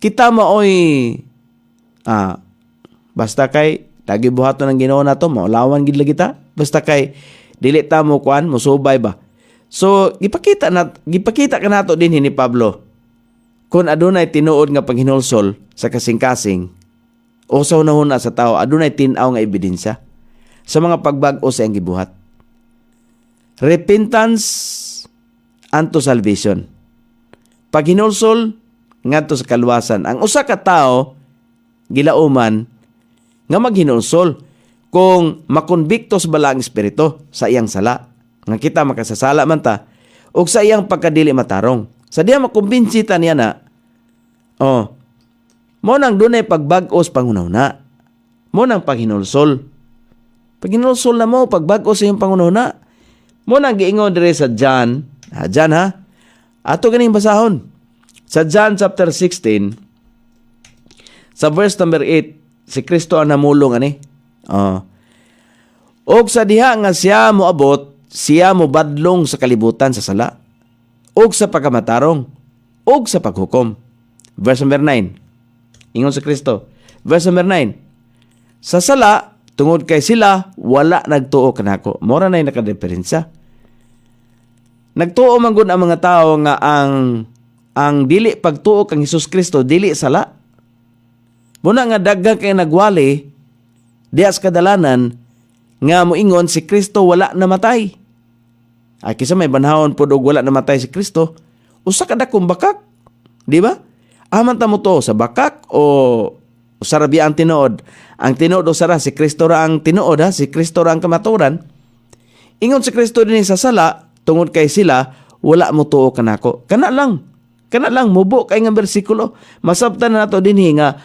Kita maoy basta kay lagi buhaton ng Ginoo nato, maulawan gid lagi ta. Basta kay dili ta mo kuan, musubay ba. So gipakita ka nato din ni Pablo. Kung adunay tinuod nga panghinulsol sa kasing-kasing o sa hunahuna sa tao, adunay tin-aw nga ebidensya sa mga pagbag-o sa iyang gibuhat. Repentance unto salvation. Paghinulsol ngadto sa kaluwasan. Ang usa ka tawo gilauman nga maghinulsol kung makonbikto sa balaang espiritu sa iyang sala. Nga kita makasasala man ta ug sa iyang pagkadili matarong. Sa diya makumbinsi ta niya na mo nang dunay pagbag-o sa panghunahuna. Mo nang paghinulsol. Paghinulsol na mo pagbag-o sa iyang panghunahuna. Mo nang giingon dire sa John. John ha. Ato ganing basahon. Sa John chapter 16 sa verse number 8, si Kristo ang namulong ani. Og sa diha nga siya moabot, siya mobadlong sa kalibutan sa sala, og sa pagkamatarong, og sa paghukom. Verse number 9. Ingon sa Kristo. Verse number 9. Sa sala, tungod kay sila, wala nagtuo kanako. Mora na yung nakadeferensya. Nagtuo man gud ang mga tao nga ang dili pagtuo kang Hesus Kristo, dili sala. Muna nga daghan kay nagwali, dias kadalanan, nga moingon si Kristo wala namatay. Ay kisa may banhawon po og wala namatay si Kristo, usa ka dakong bakak. Di ba? Aman ta mo to sa bakak o sa rabi ang tinuod. Ang tinuod o sara, si Kristo ra ang tinuod ha, si Kristo ra ang kamaturan. Ingon si Kristo din sa sala, tungod kay sila, wala mo tuo kanako. Kana lang, mubo kay nga bersikulo. Masabtan na nato din nga,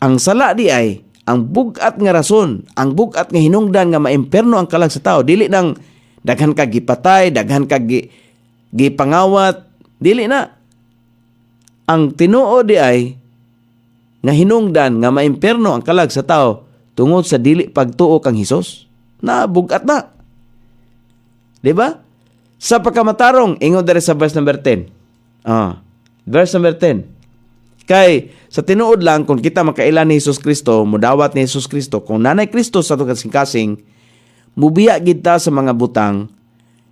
ang sala di ay, ang bugat nga rason, ang bugat nga hinungdan nga maimperno ang kalag sa tao. Dili nang daghan ka gipatay, daghan ka gipangawat, dili na. Ang tinuo di ay, nga hinungdan nga maimperno ang kalag sa tao tungod sa dili pagtuo kang Hesus. Na bugat na. Di ba? Sa pagkamatarong, ingon dere sa verse number 10. Verse number 10. Kay sa tinuod lang kung kita makailan ni Hesus Kristo, mudawat ni Hesus Kristo, kung nanay Kristo sa atong kasing-kasing, mubiya gid ta sa mga butang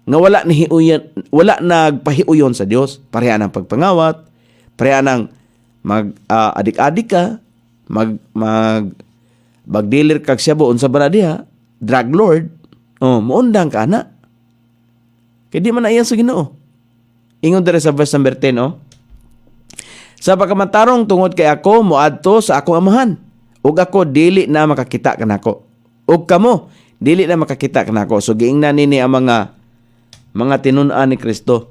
nga wala nagpahiuyon sa Dios, pareha ng pagpangawat, pareha ng adik-adik ka, magdealer kag siyabo unsa ba na diha, drug lord, muundang ka na. Kaya di man na iyan sa Ginoo. Ingon dere sa verse number 10, sa pagkamatarong tungod kay ako moadto sa akong amahan, ug ako dili na makakita kanako. Ug kamo dili na makakita kanako. So giingnan nini ang mga tinun-an ni Kristo.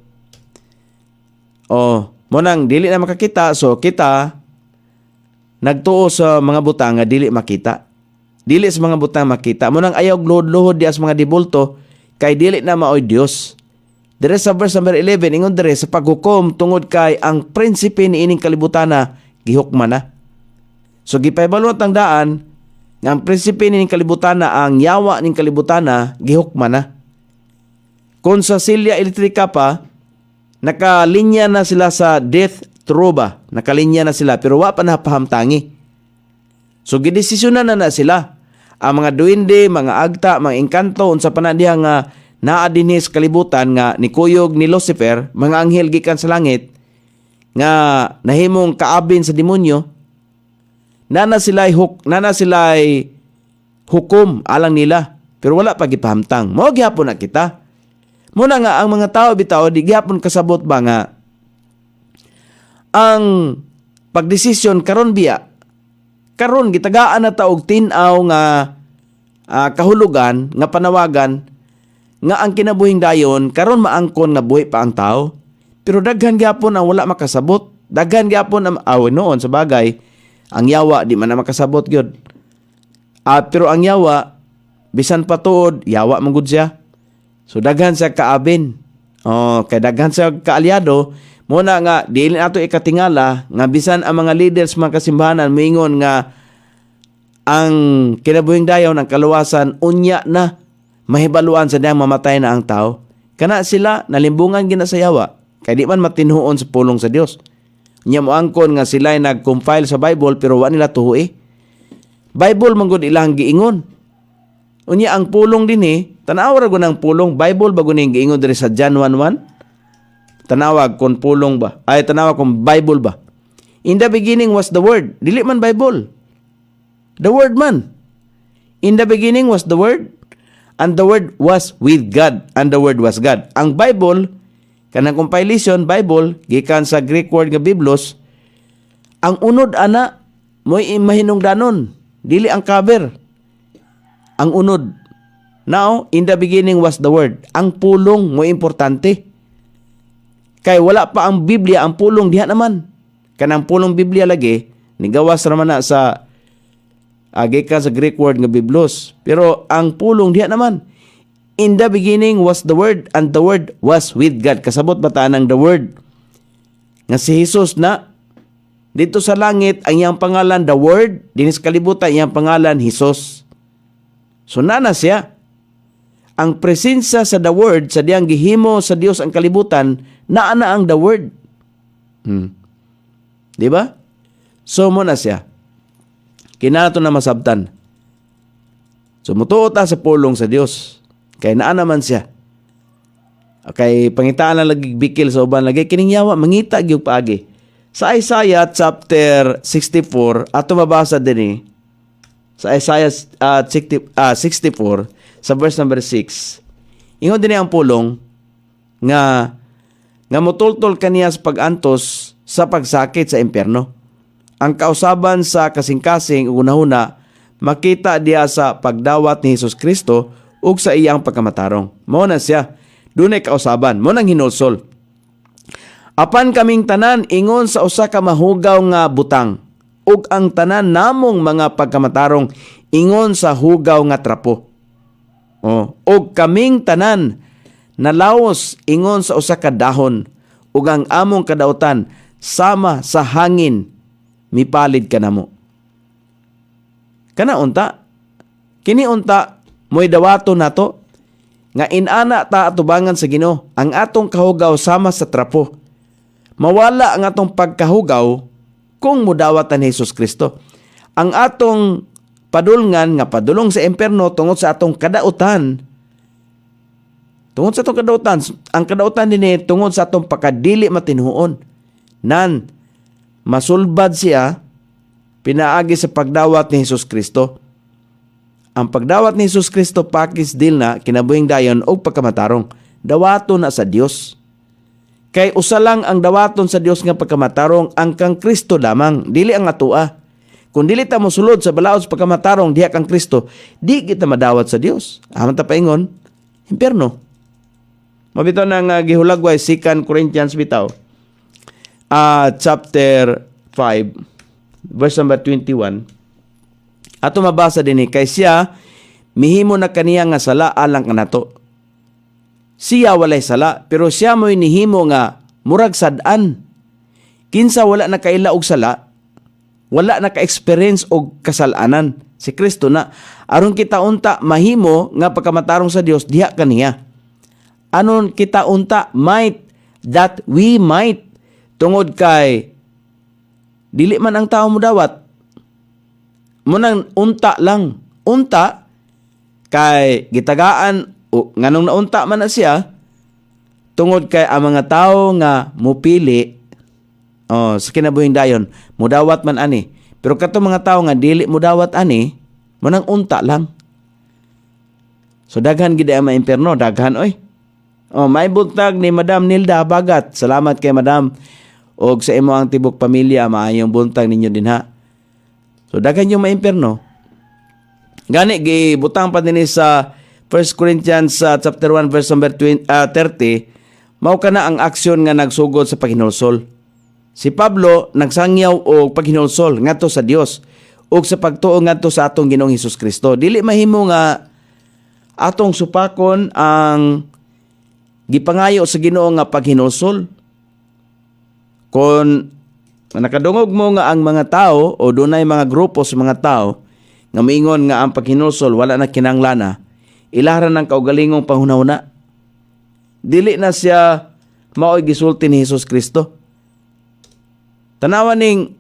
Mo nang dili na makakita, so kita nagtuo sa mga butang nga dili makita. Dili sa mga butang makita. Mo nang ayaw luhod-luhod di as mga dibulto kay dili na maoy Dios. Dire sa verse number 11, ingon dire sa paghukom tungod kay ang prinsipe ni ining kalibutana gihukman na. So gipaybalot ang daan nga ang prinsipe ni ining kalibutana, ang yawa ning kalibutana gihukman na. Kung sa silya elektrika pa, nakalinya na sila sa death true ba? Nakalinya na sila pero wa pa napahamtangi. So gidesisyonan na sila. Ang mga duwende, mga agta, mga engkanto unsa pa na diha nga naa dinhi sa kalibutan nga nikuyog ni Lucifer, mga anghel gikan sa langit nga nahimong kaabin sa demonyo, nana sila'y hukom alang nila pero wala pa gipahamtang. Mao gyapon na kita. Muna nga ang mga tao bitaw di gyapon kasabot ba nga ang pagdesisyon karon biya. Karon gitagaan na ta og tin-aw nga kahulugan nga panawagan nga ang kinabuhing dayon karon maangkon nga buhi pa ang tao. Pero daghan gyapon ang wala makasabot. Daghan gyapon ang noon sa bagay ang yawa di man na makasabot gyud. Pero ang yawa bisan pa tuod yawa man gud siya. So daghan sa kaabin. Kay daghan sa kaalyado, muna nga dili nato ikatingala nga bisan ang mga leaders mga kasimbahanan moingon nga ang kinabuhing dayon ang kaluwasan unya na mahibaluan sa diyang mamatay na ang tao. Kana sila nalimbungan gina sa yawa kay di man matinhuon sa pulong sa Dios. Nya moangkon nga sila ay nag-compile sa Bible pero wa nila tuhoy. Bible man gud ilang giingon. Unya ang pulong dinhi, tanaw ra gunang pulong, Bible ba guning giingon diri sa John 1:1? Tanawag kon pulong ba? Ay tanawag kon Bible ba? In the beginning was the Word. Dili man Bible. The Word man. In the beginning was the Word, and the Word was with God, and the Word was God. Ang Bible, kanang compilation Bible gikan sa Greek word nga Biblos, ang unod ana mo'y mahinungdanon, dili ang cover. Ang unod. Now, in the beginning was the Word. Ang pulong mo importante. Kay wala pa ang Biblia, ang pulong diha naman. Kanang pulong Biblia lagi, nigawas naman na sa gikan sa Greek word nga Biblos. Pero ang pulong diha naman. In the beginning was the Word, and the Word was with God. Kasabot ba ng the Word? Nga si Jesus na dito sa langit, ang iyang pangalan, the Word. Dinis kalibutan, iyang pangalan, Jesus. So nana siya. Ang presensya sa the Word, sa diyang gihimo sa Dios ang kalibutan, naa na ang the Word. Di ba? So mo na siya. Kinato na masabtan. So mutuo ta sa pulong sa Dios. Kay naa naman siya. Kay pangitaan lang lagi bikil sa uban lagi kining yawa mangita gyud paagi. Sa Isaiah chapter 64 ato mabasa dinhi. Sa Isaiah 64 sa verse number 6. Ingon dinhi ang pulong nga mutultol kaniya sa pagantos sa pagsakit sa impyerno. Ang kausaban sa kasing-kasing una-una makita diya sa pagdawat ni Hesus Kristo ug sa iyang pagkamatarong. Mao na siya. Dunay kausaban, mo nang hinulsol. Apan kaming tanan ingon sa usa ka mahugaw nga butang, ug ang tanan namong mga pagkamatarong ingon sa hugaw nga trapo. Ug kaming tanan nalaos ingon sa usa ka dahon, ug ang among kadautan sama sa hangin mipalid kanamo. Kana unta, kini unta mo'y dawato nato nga inana ta atubangan sa Ginoo ang atong kahugaw sama sa trapo. Mawala ang atong pagkahugaw kung mudawatan ni Hesus Kristo. Ang atong padulngan nga padulong sa impyerno tungod sa atong kadautan. Tungod sa atong kadautan, ang kadautan dinhi tungod sa atong pagkadili matinhuon. Nan masulbad siya pinaagi sa pagdawat ni Hesus Kristo. Ang pagdawat ni Hesus Kristo pakis dil na kinabuhing dayon og pagkamatarong. Dawaton na sa Dios. Kay usa lang ang dawaton sa Dios nga pagkamatarong ang kang Kristo lamang, dili ang atua. Kung dili ta mosulod sa balaod sa pagkamatarong diha kang Kristo, di kita madawat sa Dios. Aman ta paingon, impyerno. Mabitaw nang gihulagway 2 Corinthians bitaw. Chapter 5 verse number 21. Ato mabasa dinhi kay siya mihimo na kaniya nga sala alang kanato. Siya walay sala pero siya mo'y nihimo nga murag sad-an. Kinsa wala na kaila og sala, wala na ka-experience og kasalanan. Si Kristo na aron kita unta mahimo nga pagkamatarong sa Dios diha kaniya. Anon kita unta might that we might tungod kay dili man ang tao mo dawat. Munang unta lang. Unta, kay gitagaan, nganong naunta man na siya, tungod kay ang mga tao nga mupili, sa kinabuhing dayon, mudawat man ani. Pero kato mga tao nga dili mudawat ani, munang unta lang. So daghan gid ang maimperno, daghan oy. May buntag ni Madam Nilda Bagat. Salamat kay Madam. Og sa imo ang tibok pamilya, maayong buntag ninyo din ha. So daghan yung maimperno. Gani gibutang pa dinhi sa 1 Corinthians chapter 1 verse number 30, mao kana ang aksyon nga nagsugod sa paghinulsol. Si Pablo nagsangyaw og paghinulsol ngadto sa Dios ug sa pagtuo ngadto sa atong Ginoong Hesus Kristo. Dili mahimo nga atong supakon ang gipangayo sa Ginoo nga paghinulsol. Kung nakadungog mo nga ang mga tao o dunay mga grupo sa mga tao nga moingon nga ang paghinulsol wala na kinahanglan, ilaran ng kaugalingong panghunahuna. Dili na siya mao'y gisulti ni Hesus Kristo. Tanawan ning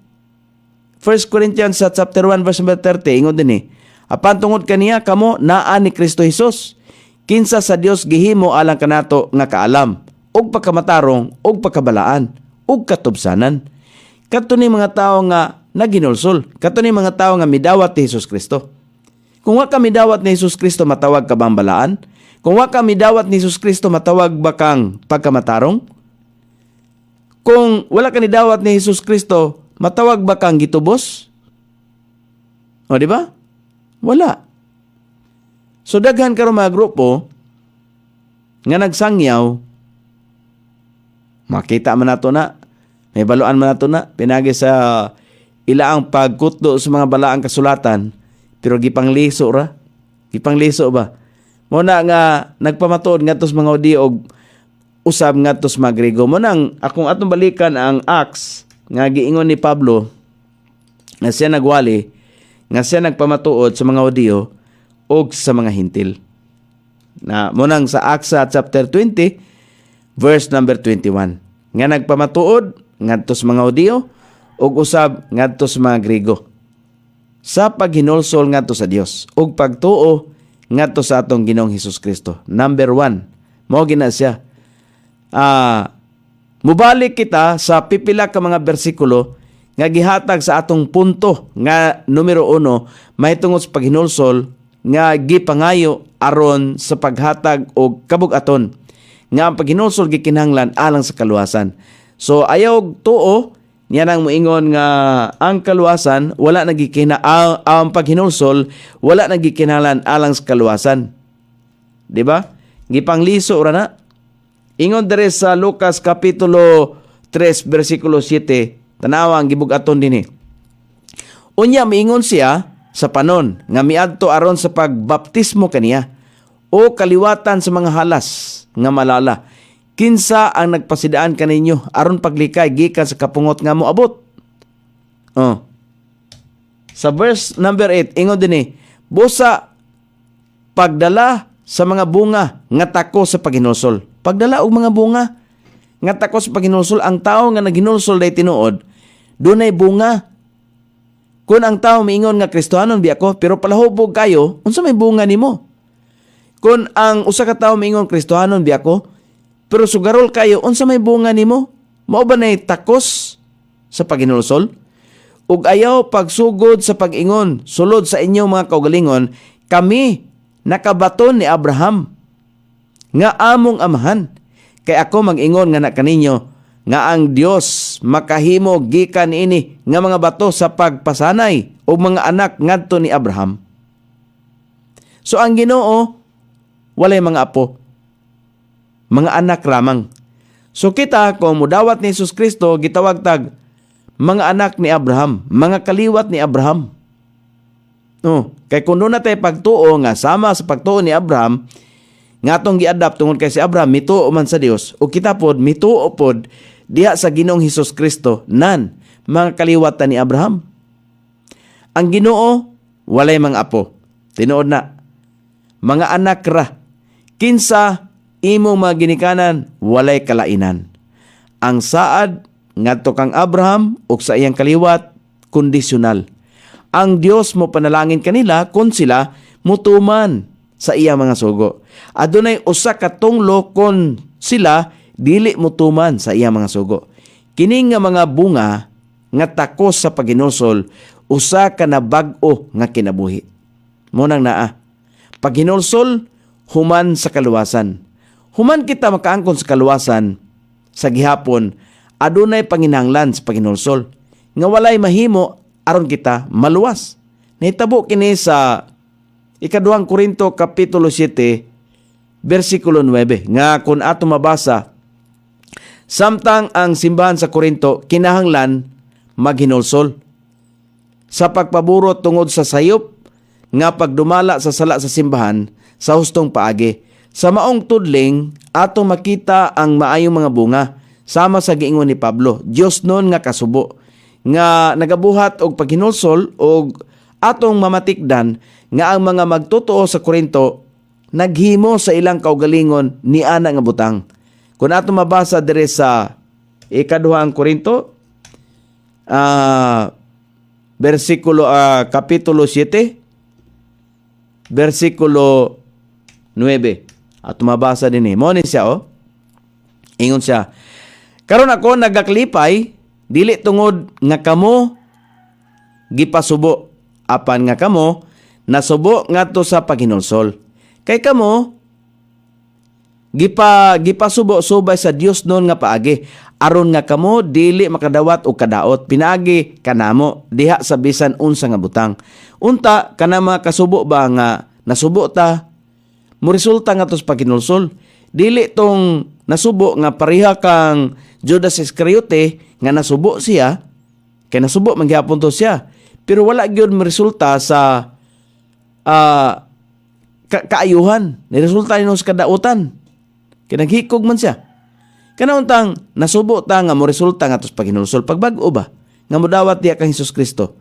1 Corinthians chapter 1 verse 30, ingon din apan tungod kaniya kamo naa ni Kristo Hesus, kinsa sa Dios gihimo alang kanato nga kaalam, ug pagkamatarong, ug pagkabalaan, ug katubsanan. Kato ni mga tao nga naginulsol. Kato ni mga tao nga midawat ni Hesus Kristo. Kung wa ka midawat ni Hesus Kristo, matawag ka bang balaan? Kung wa ka midawat ni Hesus Kristo, matawag ba kang pagkamatarong? Kung wala ka nidawat ni Hesus Kristo, matawag ba kang gitubos? O di ba? Wala. So daghan karon mga grupo nga nagsangyaw, makita man nato na, may baluan man nato na, pinagi sa ilaang pagkutdo sa mga balaang kasulatan, pero gipangliso ra. Gipangliso ba? Muna nga nagpamatuod ngadto sa mga Hudiyo og usab ngadto sa mga Grego. Munang akong atong balikan ang Acts nga giingon ni Pablo nga siya nagwali, nga siya nagpamatuod sa mga Hudiyo og sa mga Hintil. Na munang sa Acts chapter 20 verse number 21. Nga nagpamatuod ngadto sa mga Hudiyo ug usab ngadto sa mga Grego sa paghinulsol ngadto sa Dios ug pagtuo ngadto sa atong Ginoong Hesus Kristo. Number 1, mao gina siya. Mubalik kita sa pipila ka mga bersikulo nga gihatag sa atong punto nga numero 1 mahitungod sa paghinulsol nga gipangayo aron sa paghatag og kabug-aton nga ang paghinulsol gikinahanglan alang sa kaluwasan. So ayaw tuo niya nang moingon nga ang kaluwasan wala ang paghinulsol wala nagikinahanglan alang sa kaluwasan. Di ba? Gipangliso ra na. Ingon dere sa Lucas kapitulo 3 bersikulo 7, tanawa ang gibug-aton dinhi. Unya miingon siya sa panon nga miadto aron sa pagbaptismo kaniya o kaliwatan sa mga halas nga malala. Kinsa ang nagpasidaan kaninyo aron paglikay gikan sa kapungot nga moabot? Sa verse number 8 ingon dinhi, busa pagdala sa mga bunga nga tako sa paghinulsol. Pagdala og mga bunga nga tako sa paghinulsol, ang tao nga naghinulsol day tinuod, dunay bunga. Kung ang tao miingon nga Kristohanon bi ako, pero palahubog kayo, unsa may bunga nimo? Kung ang usa ka tawo miingon Kristohanon bi ako, pero sugarol kayo, unsa may bunga nimo? Mao ba nay takos sa paghinulsol? Ug ayaw pagsugod sa pag-ingon, sulod sa inyong mga kaugalingon, kami nakabaton ni Abraham nga among amahan. Kay ako mag-ingon nga na kaninyo nga ang Dios makahimo gikan ini nga mga bato sa pagpasanay o mga anak ngadto ni Abraham. So ang Ginoo walay mga apo, mga anak lamang. So kita kung mudawat ni Hesus Kristo gitawag tag mga anak ni Abraham, mga kaliwat ni Abraham. Kay kung doon natin pagtuo nga sama sa pagtuo ni Abraham, nga atong gi-adapt tungod kay si Abraham mituo man sa Dios o kita pod mituo pod diha sa Ginoong Hesus Kristo nan mga kaliwatan ni Abraham. Ang Ginoo walay mga apo, tinuod na mga anak ra. Kinsa imo mga ginikanan walay kalainan. Ang saad ngadto kang Abraham ug sa iyang kaliwat kondisyonal. Ang Dios mo panalangin kanila kung sila mutuman sa iyang mga sugo. Adunay usa ka tunglo kung sila dili mutuman sa iyang mga sugo. Kini nga mga bunga nga takos sa paghinulsol, usa ka na bag-o nga kinabuhi. Munang naa, paghinulsol human sa kaluwasan. Human kita makaangkon sa kaluwasan, sa gihapon adunay panginahanglan sa paghinulsol nga walay mahimo aron kita maluwas. Nahitabo kini sa ikaduhang Korinto kapitulo 7 versikulo 9 nga kun ato mabasa, samtang ang simbahan sa Korinto kinahanglan maghinulsol sa pagpaburo tungod sa sayop nga pagdumala sa sala sa simbahan sa hustong paagi. Sa maong tudling atong makita ang maayong mga bunga sama sa giingon ni Pablo, Dios nun nga kasubo nga nagabuhat og paghinulsol og atong mamatikdan nga ang mga magtotoo sa Korinto naghimo sa ilang kaugalingon ni ana nga butang. Kung atong mabasa dire sa ikaduhang Korinto kapitulo 7 versikulo 9 at mabasa din mo ni siya ingon siya, karon ako nagaklipay dili tungod nga kamo gipasubo, apan nga kamo nasubo ngadto sa paghinulsol. Kay kamo gipasubo subay sa Dios noon nga paagi, aron nga kamo dili makadawat og kadaot pinaagi kanamo diha sa bisan unsa nga butang. Unta kana mga kasubo ba nga nasubo ta mo resulta nga tos paghinulsol, dili tong nasubo nga pareha kang Judas Iscariote nga nasubo siya kay nasubo man gyapon to siya, pero wala gyud resulta sa kaayuhan, ni resulta ni sa kadautan. Kinaghikog man siya. Kanauntang nasubo ta nga mo resulta nga tos paghinulsol pagbag-o ba nga modawat diha kang Hesus Kristo.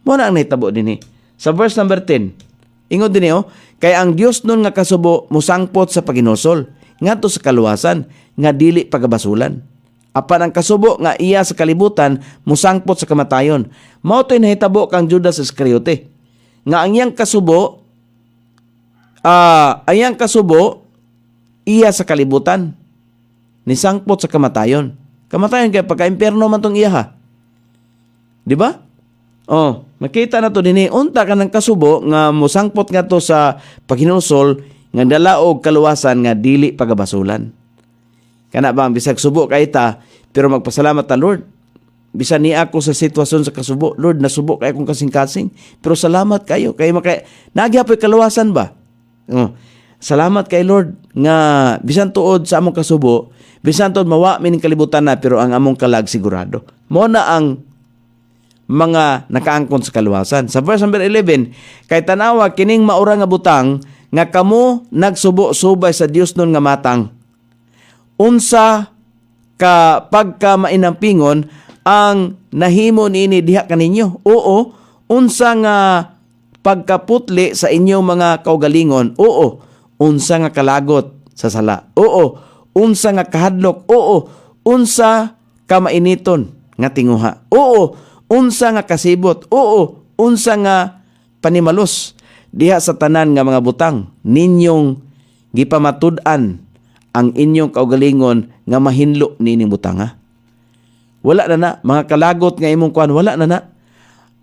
Mo na ang nahitabo dinhi. Sa verse number 10, ingon dinhi kay ang Dios nun nga kasubo musangpot sa paghinulsol ngadto sa kaluwasan nga dili pagabasulan. Apan ang kasubo nga iya sa kalibutan musangpot sa kamatayon. Mao toy nahitabo kang Judas Iscariote nga ang iyang kasubo iya sa kalibutan ni sangpot sa kamatayon. Kamatayon kay pagka-impierno man tong iya ha. Di ba? Makita na to dinhi unta ka ng kasubo nga musangpot nga to sa paghinulsol nga dala og kaluwasan nga dili pagabasulan. Kana ba bisag subo kay ta pero magpasalamat ta Lord. Bisan ni ako sa sitwasyon sa kasubo, Lord nasubo kay akong kasing-kasing pero salamat kayo kay nagyapoy kaluwasan ba? Salamat kay Lord nga bisan tuod sa among kasubo, bisan tuod mawa mi ning kalibutan na pero ang among kalag sigurado. Mo na ang mga nakaangkon sa kaluwasan. Sa verse number 11, kay tanawa kining maura nga butang nga kamo nagsubo subay sa Dios nun nga matang. Unsa ka pagka mainampingon ang nahimo niini diha kaninyo? Oo, unsa nga pagkaputli sa inyong mga kaugalingon? Oo, unsa nga kalagot sa sala? Oo, unsa nga kahadlok? Oo, unsa ka mainiton nga tinguha? Oo, unsa nga kasibot? Oo, unsa nga panimalos diha sa tanan nga mga butang ninyong gipamatud-an ang inyong kaugalingon nga mahinlo nining butanga. Wala na mga kalagot nga imong kuan, wala na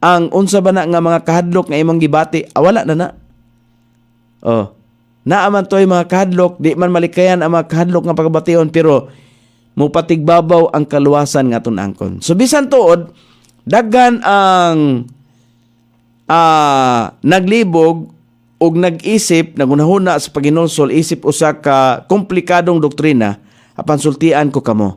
ang unsa ba na nga mga kahadlok nga imong gibati, wala na naaman toy mga kahadlok, di man malikayan ang mga kahadlok nga pagabation pero mupatigbabaw ang kaluwasan nga aton angkon. So bisan tuod daghan ang naglibog og nag-isip, nagunahuna sa paghinulsol, isip usa ka komplikadong doktrina, apan sultian ko kamo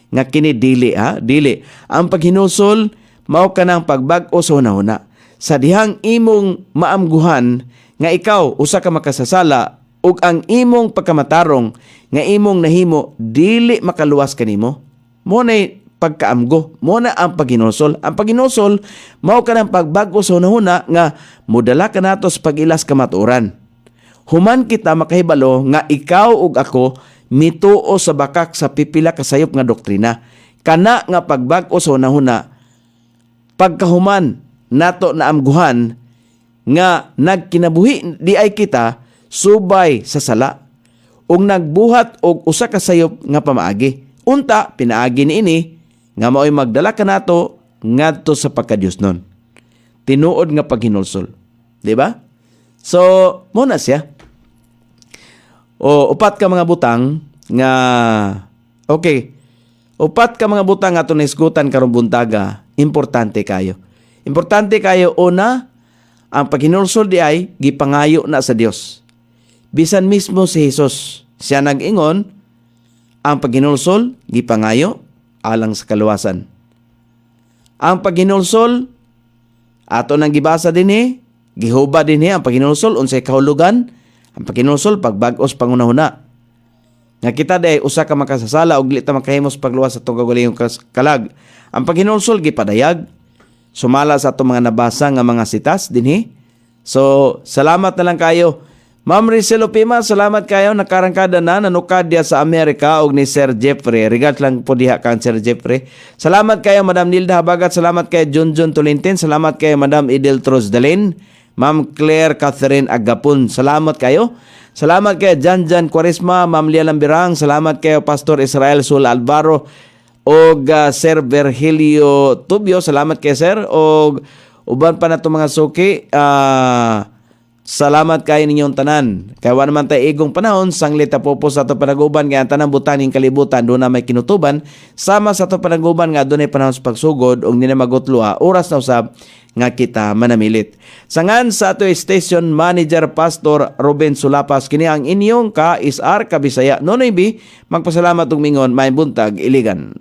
nga kini dili ang paghinulsol mao kanang pagbag-o sa hunahuna. Sa dihang imong maamguhan nga ikaw usa ka makasasala ug ang imong pagkamatarong nga imong nahimo dili makaluwas kanimo, mo nay pagkaamgo, mo na ang paghinulsol. Ang paghinulsol mao kanang pagbag-o sa hunahuna nga modala ka nato sa pag-ilas kamatuoran. Human kita makahibalo nga ikaw ug ako mituo sa bakak sa pipila kasayop nga doktrina. kana nga pagbag-o sa hunahuna pagkahuman nato na amguhan nga nagkinabuhi di ay kita subay sa sala ug nagbuhat og usa ka sayop nga pamaagi. Unta pinaagi niini nga mao'y magdala kanato ngadto sa pagkadiyosnon. Tinuod nga paghinulsol. Di ba? So, muna siya. O upat ka mga butang nga okay. Upat ka mga butang nga aton isgutan karong buntaga, importante kayo. Importante kayo una, ang paghinulsol di ay gipangayo na sa Dios. Bisan mismo si Jesus, siya nag-ingon, ang paghinulsol gipangayo alang sa kaluwasan. Ang paghinulsol ato nang gibasa dinhi, gihuba dinhi ang paghinulsol unsay kahulugan. Ang paghinulsol pagbag-os pangunahuna. Nga kita day usa ka makasasala og dili ta makahimos pagluwas sa atong kaugalingong kalag. Ang paghinulsol gipadayag sumala sa atong mga nabasa nga mga sitas dinhi. So, salamat na lang kayo. Ma'am Rizal Opima, salamat kayo. Nakarangkada na, nanukad diya sa Amerika og ni Sir Jeffrey. Regards lang po diha kang Sir Jeffrey. Salamat kayo, Madam Nilda Habagat. Salamat kayo, Junjun Tulintin. Salamat kayo, Madam Idel Trosdalin. Ma'am Claire Catherine Agapon. Salamat kayo. Salamat kayo, Janjan Quaresma, Ma'am Lia Lambirang. Salamat kayo, Pastor Israel Sul Alvaro. Og Sir Virgilio Tubio. Salamat kayo, Sir. Og uban pa na itong mga suki. Salamat kayo ninyong tanan. Kaya wala naman tayo igong panahon, sanglit na po sa ito panaguban, kaya ang tanang butaning kalibutan, doon na may kinutuban, sama sa ito panaguban nga doon ay panahon sa pagsugod, o hindi na magutluha, oras na usab, nga kita manamilit. Sangan sa ito station manager Pastor Ruben Sulapas, kini ang inyong ka-isar kabisaya. Nonoy B, magpasalamat ug mingon, may buntag, iligan.